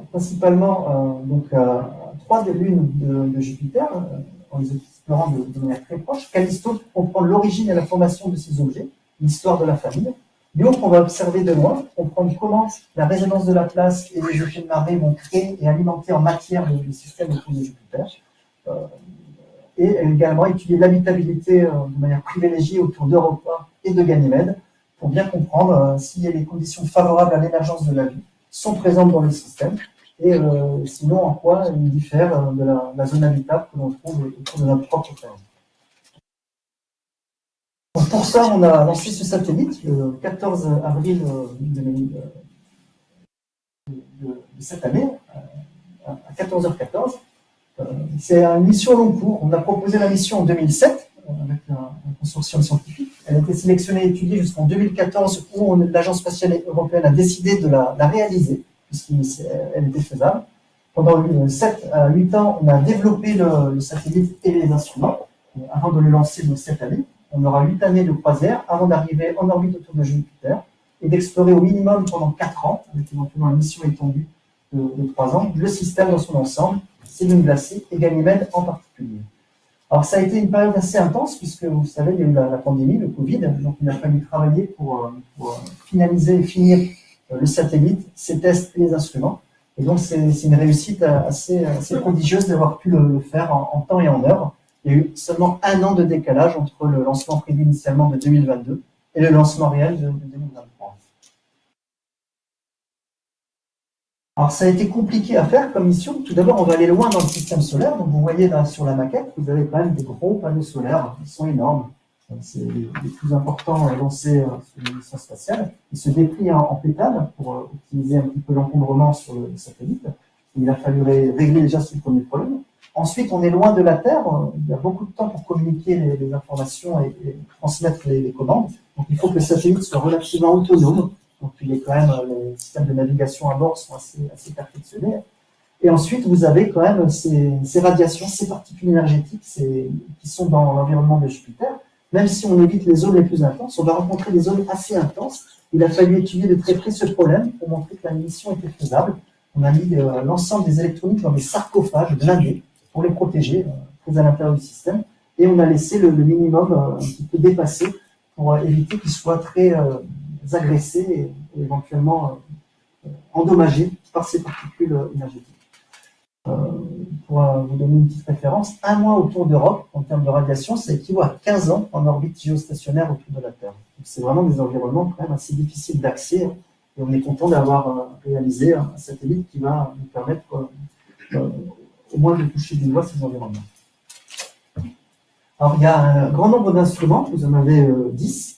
Speaker 1: principalement à trois des lunes de Jupiter, en les explorant de manière très proche. Callisto pour comprendre l'origine et la formation de ces objets, l'histoire de la famille. Io, qu'on va observer de loin, comprendre comment la résonance de la place et les effets de marée vont créer et alimenter en matière le système autour de Jupiter. Et également étudier l'habitabilité de manière privilégiée autour d'Europa et de Ganymède pour bien comprendre si les conditions favorables à l'émergence de la vie sont présentes dans le système et sinon en quoi ils diffèrent de la zone habitable que l'on trouve autour de notre propre planète. Donc pour ça, on a lancé ce satellite le 14 avril de cette année à 14h14. C'est une mission long cours. On a proposé la mission en 2007 avec un consortium scientifique. Elle a été sélectionnée et étudiée jusqu'en 2014 où l'Agence spatiale européenne a décidé de la réaliser puisqu'elle était faisable. Pendant 7 à 8 ans, on a développé le satellite et les instruments avant de le lancer cette année. On aura 8 années de croisière avant d'arriver en orbite autour de Jupiter et d'explorer au minimum pendant 4 ans, avec éventuellement une mission étendue de 3 ans, le système dans son ensemble, ces lunes glacées et Ganymède en particulier. Alors ça a été une période assez intense puisque vous savez, il y a eu la pandémie, le Covid, donc il a fallu travailler pour finaliser et finir le satellite, ses tests et les instruments. Et donc c'est une réussite assez prodigieuse d'avoir pu le faire en temps et en heure. Il y a eu seulement 1 an de décalage entre le lancement prévu initialement de 2022 et le lancement réel de 2023. Alors ça a été compliqué à faire comme mission. Tout d'abord, on va aller loin dans le système solaire. Donc vous voyez là sur la maquette, vous avez quand même des gros panneaux solaires qui sont énormes. C'est les plus importants lancés sur les missions spatiales. Ils se déplient en pétales pour optimiser un petit peu l'encombrement sur le satellite. Il a fallu régler déjà ce premier problème. Ensuite, on est loin de la Terre. Il y a beaucoup de temps pour communiquer les informations et transmettre les commandes. Donc, il faut que le satellite soit relativement autonome. Donc, il est quand même, les systèmes de navigation à bord sont assez perfectionnés. Et ensuite, vous avez quand même ces radiations, ces particules énergétiques qui sont dans l'environnement de Jupiter. Même si on évite les zones les plus intenses, on va rencontrer des zones assez intenses. Il a fallu étudier de très près ce problème pour montrer que la mission était faisable. On a mis l'ensemble des électroniques dans des sarcophages blindés pour les protéger, très à l'intérieur du système. Et on a laissé le minimum un petit peu dépassé pour éviter qu'ils soient très agressés et éventuellement endommagés par ces particules énergétiques. Pour vous donner une petite référence, 1 mois autour d'Europe, en termes de radiation, ça équivaut à 15 ans en orbite géostationnaire autour de la Terre. C'est vraiment des environnements quand même assez difficiles d'accès, et on est content d'avoir réalisé un satellite qui va nous permettre au moins de toucher du doigt ces environnements. Alors il y a un grand nombre d'instruments, vous en avez 10,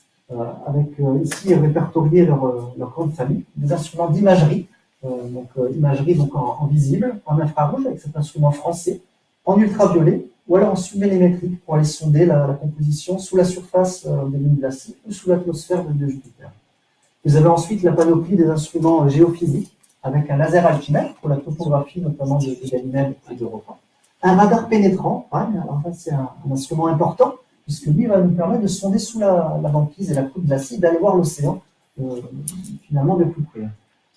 Speaker 1: avec ici répertorié leur grande famille, des instruments d'imagerie, imagerie en visible, en infrarouge avec cet instrument français, en ultraviolet ou alors en submillimétrique pour aller sonder la composition sous la surface des lunes glacées ou sous l'atmosphère de Jupiter. Vous avez ensuite la panoplie des instruments géophysiques avec un laser altimètre pour la topographie notamment de Ganymède et d'Europa. Un radar pénétrant, alors ça c'est un instrument important puisque lui va nous permettre de sonder sous la banquise et la croûte glacée, d'aller voir l'océan, finalement de plus près.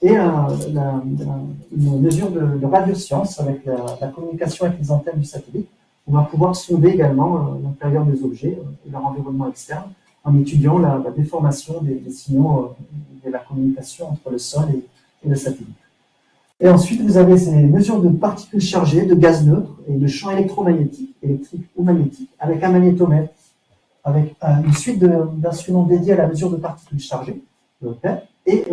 Speaker 1: Et une mesure de radioscience avec la communication avec les antennes du satellite. On va pouvoir sonder également l'intérieur des objets et leur environnement externe en étudiant la déformation des signaux de la communication entre le sol et le satellite. Et ensuite, vous avez ces mesures de particules chargées, de gaz neutre et de champs électromagnétiques, électriques ou magnétiques, avec un magnétomètre, avec une suite d'instruments dédiés à la mesure de particules chargées, le PEP, et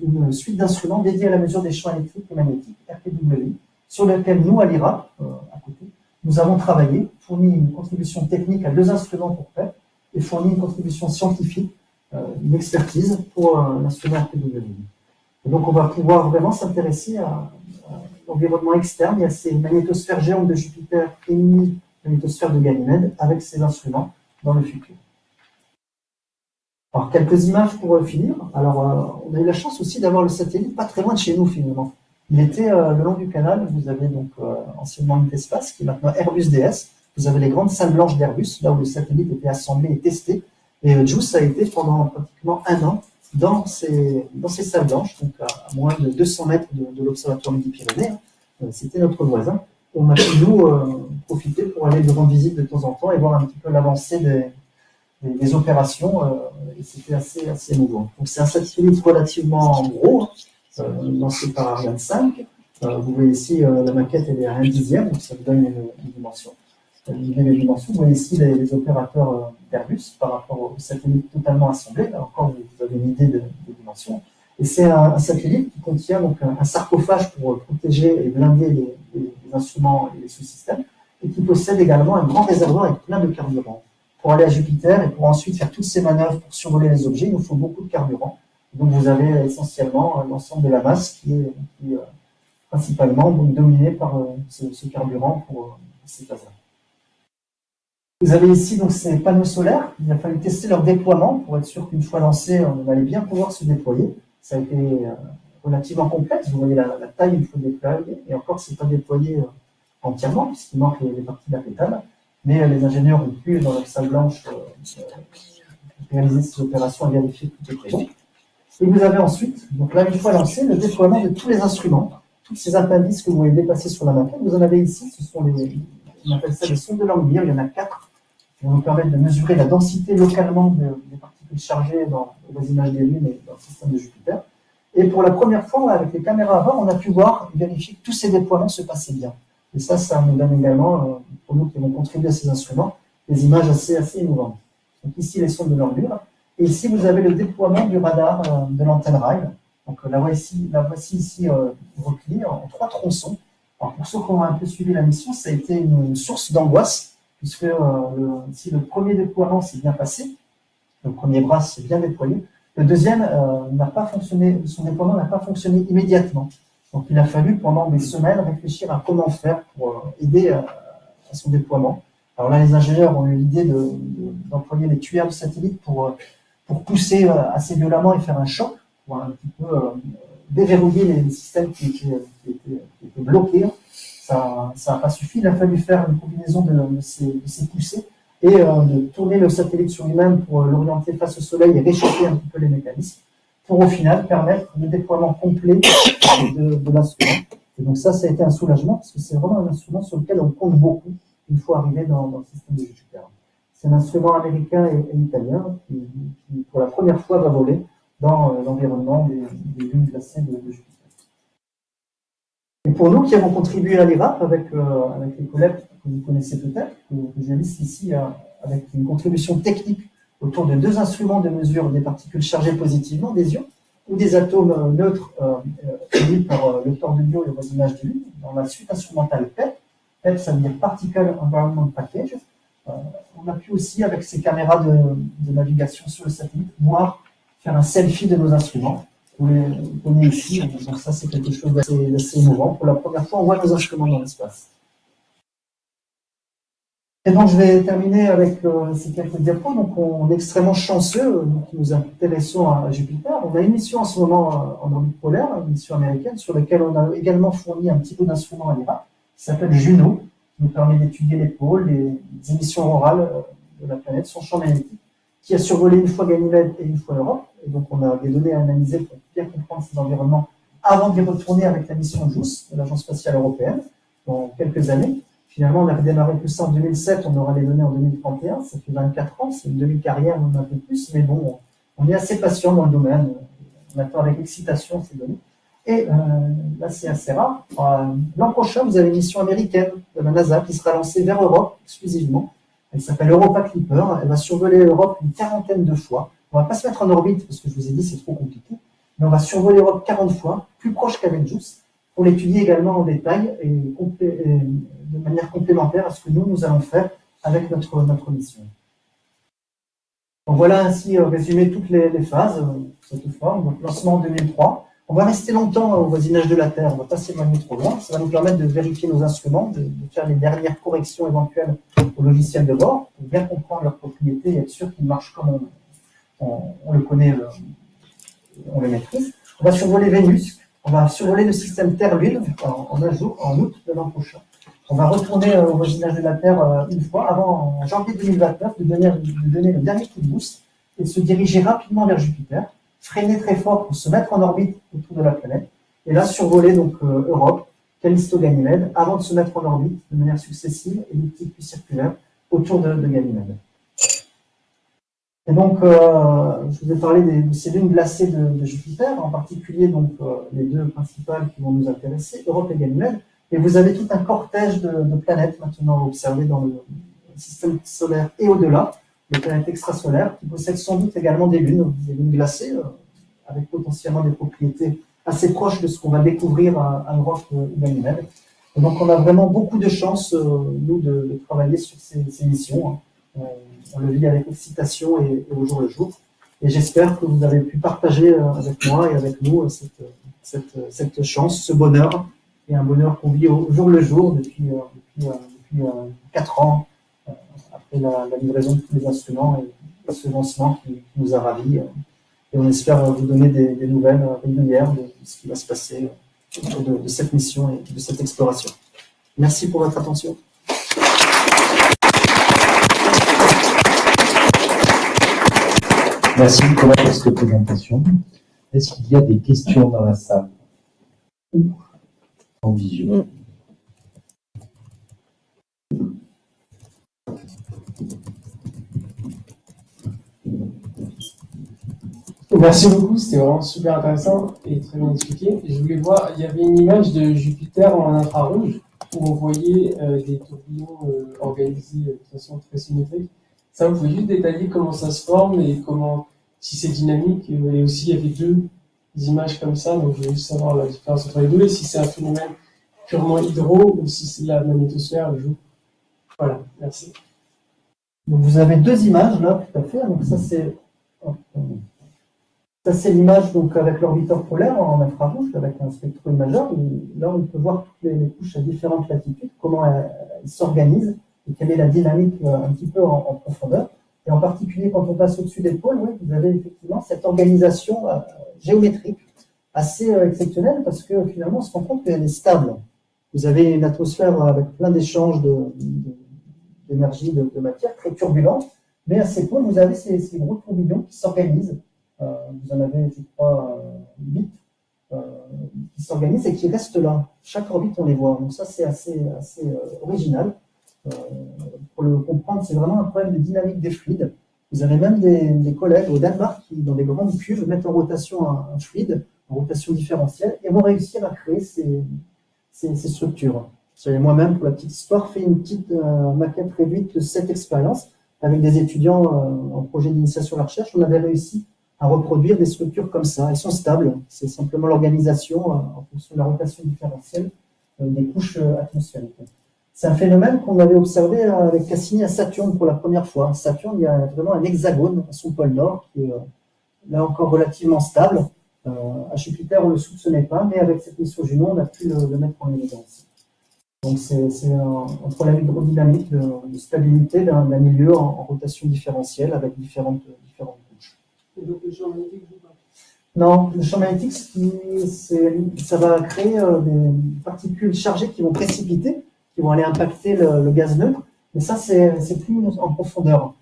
Speaker 1: une suite d'instruments dédiés à la mesure des champs électriques et magnétiques, RPW, sur lequel nous, à l'IRA, à côté, nous avons travaillé, fourni une contribution technique à 2 instruments pour PEP, et fourni une contribution scientifique, une expertise pour l'instrument RPW. Et donc on va pouvoir vraiment s'intéresser à l'environnement externe et à ces magnétosphères géantes de Jupiter et mini-magnétosphères de Ganymède avec ces instruments dans le futur. Alors quelques images pour finir. Alors on a eu la chance aussi d'avoir le satellite pas très loin de chez nous finalement. Il était le long du canal. Vous avez donc anciennement Intespace qui est maintenant Airbus DS. Vous avez les grandes salles blanches d'Airbus, là où le satellite était assemblé et testé. Et JUICE a été pendant pratiquement 1 an dans ces salles blanches, donc à moins de 200 mètres de l'Observatoire Midi-Pyrénées. C'était notre voisin. On a pu nous profiter pour aller lui rendre visite de temps en temps et voir un petit peu l'avancée des opérations, et c'était assez émouvant. Donc c'est un satellite relativement gros, lancé par Ariane 5. Vous voyez ici la maquette, elle est à 1/10, donc ça vous donne une dimension. Les dimensions. Vous voyez ici les opérateurs d'Airbus par rapport au satellite totalement assemblé. Là encore, vous avez une idée des dimensions. Et c'est un satellite qui contient donc un sarcophage pour protéger et blinder les instruments et les sous-systèmes, et qui possède également un grand réservoir avec plein de carburant. Pour aller à Jupiter et pour ensuite faire toutes ces manœuvres pour survoler les objets, il nous faut beaucoup de carburant. Donc vous avez essentiellement l'ensemble de la masse qui est principalement donc, dominée par ce carburant pour ces phases-là. Vous avez ici donc ces panneaux solaires. Il a fallu tester leur déploiement pour être sûr qu'une fois lancés, on allait bien pouvoir se déployer. Ça a été relativement complexe. Vous voyez la taille, il faut déployer. Et encore, ce n'est pas déployé entièrement, puisqu'il manque les parties de la pétale. Mais les ingénieurs ont pu, dans leur salle blanche, réaliser ces opérations et vérifier que tout est prévu. Et vous avez ensuite, donc là, une fois lancé, le déploiement de tous les instruments, tous ces appendices que vous voyez dépasser sur la maquette. Vous en avez ici, ce sont on appelle ça des sondes de Langmuir, il y en a 4, qui vont nous permettre de mesurer la densité localement des particules chargées dans le voisinage des lunes et dans le système de Jupiter. Et pour la première fois, avec les caméras avant, on a pu voir et vérifier que tous ces déploiements se passaient bien. Et ça nous donne également, pour nous qui avons contribué à ces instruments, des images assez émouvantes. Donc ici, les sondes de Langmuir. Et ici, vous avez le déploiement du radar de l'antenne Ryle. Donc la voici ici repliée en 3 tronçons. Alors pour ceux qui ont un peu suivi la mission, ça a été une source d'angoisse, puisque si le premier déploiement s'est bien passé, le premier bras s'est bien déployé, le deuxième n'a pas fonctionné, son déploiement n'a pas fonctionné immédiatement. Donc il a fallu pendant des semaines réfléchir à comment faire pour aider à son déploiement. Alors là, les ingénieurs ont eu l'idée d'employer les tuyaux de satellite pour pousser assez violemment et faire un choc, pour un petit peu déverrouiller les systèmes qui étaient bloqués. Ça n'a pas suffi, il a fallu faire une combinaison de ces poussées et de tourner le satellite sur lui-même pour l'orienter face au soleil et réchauffer un petit peu les mécanismes, pour au final permettre le déploiement complet de l'instrument. Et donc ça a été un soulagement, parce que c'est vraiment un instrument sur lequel on compte beaucoup une fois arrivé dans le système de Jupiter. C'est un instrument américain et italien qui, pour la première fois, va voler dans l'environnement des lunes glacées de Jupiter. Et pour nous qui avons contribué à l'IRAP avec les collègues que vous connaissez peut-être, que je liste ici avec une contribution technique autour de 2 instruments de mesure des particules chargées positivement, des ions, ou des atomes neutres émis par le corps de Io et le voisinage de Lune, dans la suite instrumentale PEP. PEP, ça veut dire Particle Environment Package. On a pu aussi, avec ces caméras de navigation sur le satellite, faire un selfie de nos instruments. Vous voyez ici, donc ça c'est quelque chose d'assez émouvant. Pour la première fois, on voit nos instruments dans l'espace. Et donc je vais terminer avec ces quelques diapos. Donc on est extrêmement chanceux, nous nous intéressons à Jupiter. On a une mission en ce moment en orbite polaire, une mission américaine, sur laquelle on a également fourni un petit peu d'instruments à l'IRA, qui s'appelle Juno, qui nous permet d'étudier les pôles, les émissions orales de la planète, son champ magnétique, qui a survolé une fois Ganymède et une fois l'Europe. Et donc, on a des données à analyser pour bien comprendre ces environnements avant d'y retourner avec la mission JUICE de l'Agence spatiale européenne dans quelques années. Finalement, on a redémarré tout ça en 2007, on aura les données en 2031, ça fait 24 ans, c'est une demi-carrière, même un peu plus, mais bon, on est assez patient dans le domaine, on attend avec excitation ces données. Et là, c'est assez rare. L'an prochain, vous avez une mission américaine de la NASA qui sera lancée vers Europe exclusivement. Elle s'appelle Europa Clipper. Elle va survoler l'Europe une quarantaine de fois. On ne va pas se mettre en orbite parce que je vous ai dit c'est trop compliqué. Mais on va survoler l'Europe 40 fois, plus proche qu'avec JUICE, pour l'étudier également en détail et de manière complémentaire à ce que nous allons faire avec notre mission. Donc voilà ainsi résumé toutes les phases de cette forme. Donc lancement en 2003. On va rester longtemps au voisinage de la Terre, on ne va pas s'éloigner trop loin. Ça va nous permettre de vérifier nos instruments, de faire les dernières corrections éventuelles au logiciel de bord, pour bien comprendre leurs propriétés et être sûr qu'ils marchent comme on le connaît, on le maîtrise. On va survoler Vénus, on va survoler le système Terre-Lune en août de l'an prochain. On va retourner au voisinage de la Terre une fois, avant en janvier 2029, de donner le dernier coup de boost et de se diriger rapidement vers Jupiter, freiner très fort pour se mettre en orbite autour de la planète, et là survoler donc Europe, Callisto, Ganymède, avant de se mettre en orbite de manière successive, elliptique puis circulaire, autour de Ganymède. Et donc, je vous ai parlé de ces lunes glacées de Jupiter, en particulier donc, les deux principales qui vont nous intéresser, Europe et Ganymède. Et vous avez tout un cortège de planètes maintenant observées dans le système solaire et au-delà, des planètes extrasolaires, qui possèdent sans doute également des lunes glacées, avec potentiellement des propriétés assez proches de ce qu'on va découvrir à Europe et Ganymède. Et donc, on a vraiment beaucoup de chance, nous, de travailler sur ces missions. On le vit avec excitation et au jour le jour. Et j'espère que vous avez pu partager avec moi et avec nous cette chance, ce bonheur, et un bonheur qu'on vit au jour le jour depuis 4 ans, après la livraison de tous les instruments et ce lancement qui nous a ravis. Et on espère vous donner des nouvelles régulières de ce qui va se passer autour de cette mission et de cette exploration. Merci pour votre attention.
Speaker 2: Merci Nicolas pour cette présentation. Est-ce qu'il y a des questions dans la salle ou en visio?
Speaker 3: Merci beaucoup, c'était vraiment super intéressant et très bien expliqué. Je voulais voir, il y avait une image de Jupiter en infrarouge où on voyait des tourbillons organisés de façon très symétrique. Ça, vous pouvez juste détailler comment ça se forme et comment, si c'est dynamique. Et aussi, il y avait deux images comme ça, donc je voulais juste savoir la différence entre les deux et si c'est un phénomène purement hydro ou si c'est la magnétosphère joue. Voilà, merci.
Speaker 1: Donc vous avez deux images là, tout à fait. Donc ça c'est l'image donc avec l'orbiteur polaire en infrarouge avec un spectro-imageur. Là on peut voir toutes les couches à différentes latitudes, comment elles s'organisent et quelle est la dynamique un petit peu en profondeur. Et en particulier quand on passe au-dessus des pôles, ouais, vous avez effectivement cette organisation géométrique assez exceptionnelle parce que finalement on se rend compte qu'elle est stable. Vous avez une atmosphère avec plein d'échanges d'énergie, de matière très turbulente, mais à ces pôles vous avez ces gros tourbillons qui s'organisent. Vous en avez, je crois, 8 qui s'organisent et qui restent là. Chaque orbite, on les voit. Donc ça, c'est assez original. Pour le comprendre, c'est vraiment un problème de dynamique des fluides. Vous avez même des collègues au Danemark qui, dans des grandes cuves, mettent en rotation un fluide, en rotation différentielle, et vont réussir à créer ces structures. Moi-même, pour la petite histoire, fait une petite maquette réduite de cette expérience avec des étudiants en projet d'initiation à la recherche. On avait réussi à reproduire des structures comme ça. Elles sont stables. C'est simplement l'organisation en fonction de la rotation différentielle des couches atmosphériques. C'est un phénomène qu'on avait observé avec Cassini à Saturne pour la première fois. Saturne, il y a vraiment un hexagone à son pôle nord qui est là encore relativement stable. À Jupiter, on ne le soupçonnait pas, mais avec cette mission Juno, on a pu le mettre en évidence. Donc c'est un problème hydrodynamique de stabilité d'un milieu en rotation différentielle avec différentes couches.
Speaker 3: Et donc le champ magnétique joue pas?
Speaker 1: Non, le champ magnétique, ça va créer des particules chargées qui vont précipiter, qui vont aller impacter le gaz neutre, mais ça c'est plus en profondeur.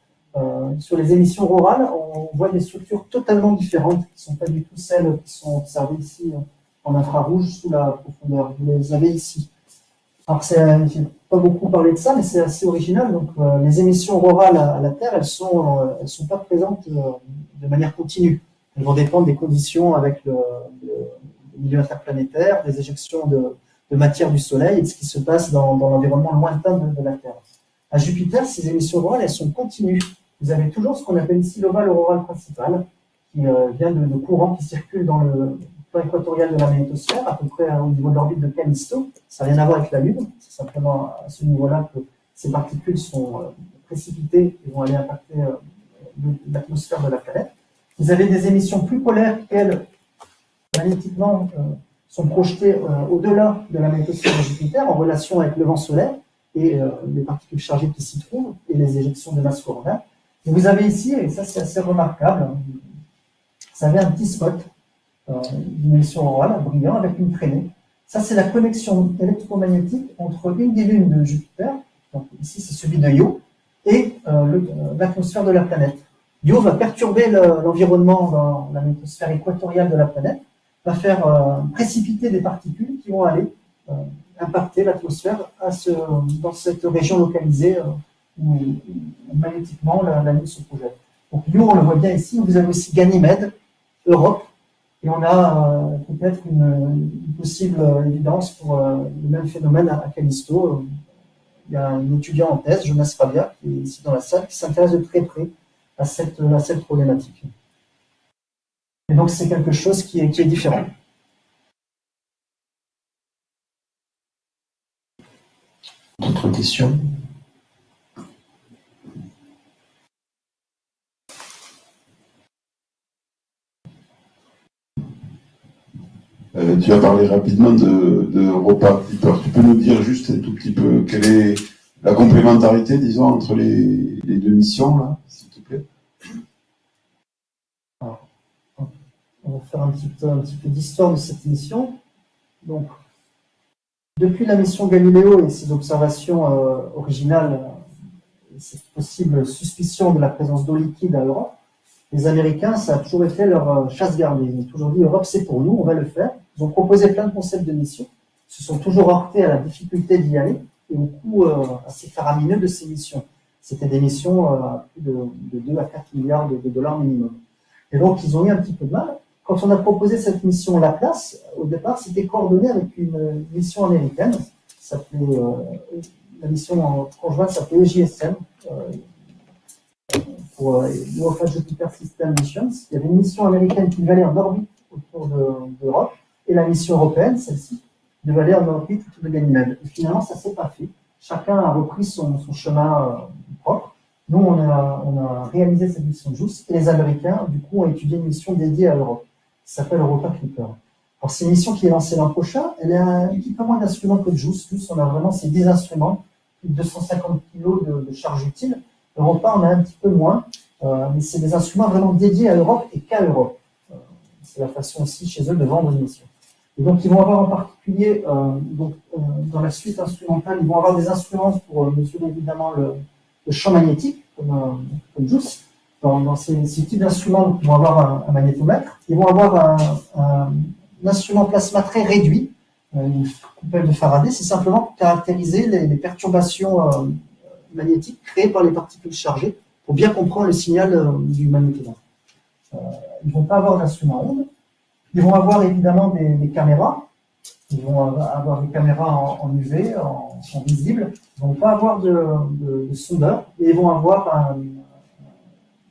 Speaker 1: sur les émissions rurales, on voit des structures totalement différentes, qui ne sont pas du tout celles qui sont observées ici en infrarouge sous la profondeur. Vous les avez ici. Alors, je n'ai pas beaucoup parlé de ça, mais c'est assez original. Donc, les émissions rurales à la Terre, elles sont pas présentes de manière continue. Elles vont dépendre des conditions avec le milieu interplanétaire, des éjections de matière du Soleil et de ce qui se passe dans l'environnement lointain de la Terre. À Jupiter, ces émissions rurales, elles sont continues. Vous avez toujours ce qu'on appelle ici l'ovale auroral principal, qui vient de courants qui circulent dans le plan équatorial de la magnétosphère, à peu près au niveau de l'orbite de Callisto. Ça n'a rien à voir avec la Lune, c'est simplement à ce niveau-là que ces particules sont précipitées et vont aller impacter l'atmosphère de la planète. Vous avez des émissions plus polaires qui, elles, magnétiquement, sont projetées au-delà de la magnétosphère de Jupiter, en relation avec le vent solaire et les particules chargées qui s'y trouvent, et les éjections de masse coronaire. Et vous avez ici, et ça c'est assez remarquable, vous avez un petit spot d'une émission aurorale brillant avec une traînée. Ça c'est la connexion électromagnétique entre une des lunes de Jupiter, donc ici c'est celui de Io, et l'atmosphère de la planète. Io va perturber l'environnement dans la magnétosphère équatoriale de la planète, va faire précipiter des particules qui vont aller impacter l'atmosphère dans cette région localisée où magnétiquement la Lune se projette. Donc Io, on le voit bien ici, vous avez aussi Ganymède, Europe, et on a peut-être une possible évidence pour le même phénomène à Callisto. Il y a un étudiant en thèse, Jonas Rabia, qui est ici dans la salle, qui s'intéresse de très près à cette problématique. Et donc c'est quelque chose qui est différent.
Speaker 2: D'autres questions?
Speaker 4: Tu as parlé rapidement de repas Clipper. Tu peux nous dire juste un tout petit peu quelle est la complémentarité, disons, entre les deux missions, là, s'il te plaît?
Speaker 1: Alors, on va faire un petit peu d'histoire de cette mission. Donc, depuis la mission Galiléo et ses observations originales, cette possible suspicion de la présence d'eau liquide à Europe, les Américains, ça a toujours été leur chasse gardée. Ils ont toujours dit Europe, c'est pour nous, on va le faire. Ils ont proposé plein de concepts de mission. Ils se sont toujours heurtés à la difficulté d'y aller et au coût assez faramineux de ces missions. C'était des missions à plus de 2 à 4 milliards de dollars minimum. Et donc, ils ont eu un petit peu de mal. Quand on a proposé cette mission Laplace, au départ, c'était coordonné avec une mission américaine. La mission conjointe s'appelait EJSM, pour l'Europa Jupiter System Missions. Il y avait une mission américaine qui devait aller en orbite autour d'Europe, et la mission européenne, celle-ci, devait aller en orbite autour de Ganymède. Et finalement, ça ne s'est pas fait. Chacun a repris son chemin propre. Nous, on a réalisé cette mission JUICE, et les Américains, du coup, ont étudié une mission dédiée à l'Europe, qui s'appelle Europa Clipper. Alors, c'est une mission qui est lancée l'an prochain. Elle a un équipement d'instruments que JUICE. JUICE, on a vraiment ces 10 instruments, plus de 250 kg de charge utile. Europa, on a un petit peu moins, mais c'est des instruments vraiment dédiés à l'Europe et qu'à l'Europe. C'est la façon aussi chez eux de vendre une mission. Et donc, ils vont avoir en particulier, dans la suite instrumentale, ils vont avoir des instruments pour mesurer évidemment le champ magnétique, comme JUICE. Dans ces types d'instruments, ils vont avoir un magnétomètre. Ils vont avoir un instrument plasma très réduit, une coupelle de Faraday. C'est simplement pour caractériser les perturbations magnétiques créées par les particules chargées, pour bien comprendre le signal du magnétomètre. Ils ne vont pas avoir d'instrument onde. Ils vont avoir évidemment des caméras. Ils vont avoir des caméras en UV, en visible. Ils ne vont pas avoir de sondeur. Et ils vont avoir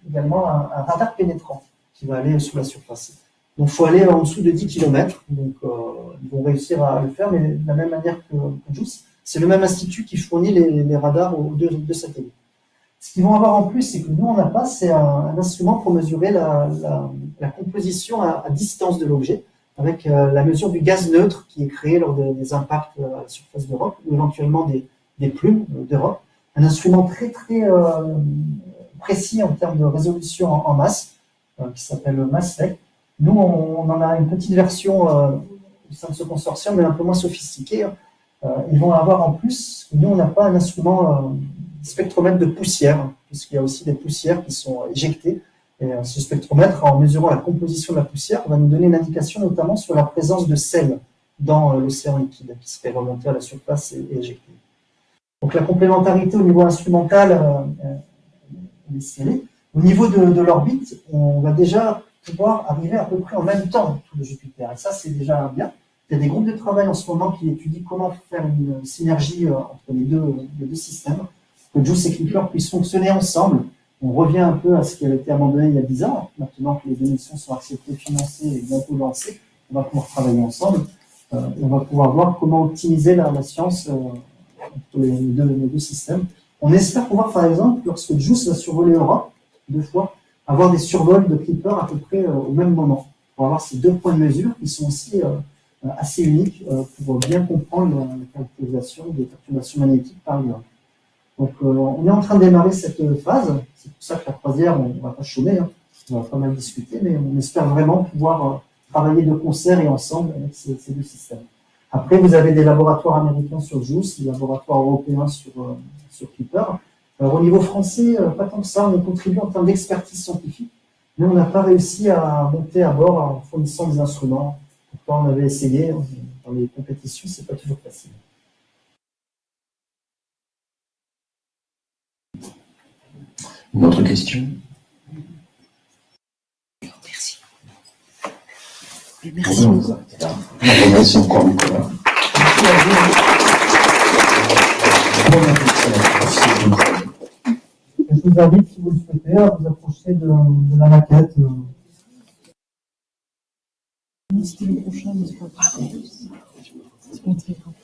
Speaker 1: également un radar pénétrant qui va aller sous la surface. Donc il faut aller en dessous de 10 km. Donc ils vont réussir à le faire, mais de la même manière que JUICE. C'est le même institut qui fournit les radars aux deux satellites. Ce qu'ils vont avoir en plus, c'est que nous, on n'a pas, c'est un instrument pour mesurer la composition à distance de l'objet, avec la mesure du gaz neutre qui est créé lors des impacts à la surface d'Europe, ou éventuellement des plumes d'Europe. Un instrument très, très précis en termes de résolution en masse, qui s'appelle le MassSpec. Nous, on en a une petite version au sein de ce consortium, mais un peu moins sophistiquée. Ils vont avoir en plus, nous, on n'a pas un instrument spectromètre de poussière, puisqu'il y a aussi des poussières qui sont éjectées. Et ce spectromètre, en mesurant la composition de la poussière, va nous donner une indication notamment sur la présence de sel dans l'océan liquide, qui se fait remonter à la surface et éjecter. Donc la complémentarité au niveau instrumental est scellée. Au niveau de l'orbite, on va déjà pouvoir arriver à peu près en même temps autour de Jupiter. Et ça, c'est déjà bien. Il y a des groupes de travail en ce moment qui étudient comment faire une synergie entre les deux systèmes, que JUICE et Clipper puissent fonctionner ensemble. On revient un peu à ce qui avait été abandonné il y a 10 ans. Maintenant que les deux missions sont acceptées, financées et bientôt lancées, on va pouvoir travailler ensemble. Et on va pouvoir voir comment optimiser la science entre les deux systèmes. On espère pouvoir, par exemple, lorsque JUICE va survoler Europe, 2 fois, avoir des survols de Clipper à peu près au même moment. Pour avoir ces 2 points de mesure qui sont aussi assez uniques pour bien comprendre la caractérisation des perturbations magnétiques par l'heure. Donc on est en train de démarrer cette phase. C'est pour ça que la croisière, on ne va pas chômer, hein. On va pas mal discuter, mais on espère vraiment pouvoir travailler de concert et ensemble avec ces 2 systèmes. Après, vous avez des laboratoires américains sur JUICE, des laboratoires européens sur Clipper. Alors, au niveau français, pas tant que ça, on contribue en termes d'expertise scientifique, mais on n'a pas réussi à monter à bord en fournissant des instruments. Pourtant, on avait essayé, dans les compétitions, c'est pas toujours facile.
Speaker 2: Une autre question?
Speaker 5: Merci. Merci.
Speaker 2: On remercie encore Nicolas.
Speaker 1: Je vous invite, si vous le souhaitez, à vous approcher de la maquette.
Speaker 5: C'était le prochain, mais c'est pas grave. C'est pas très grave.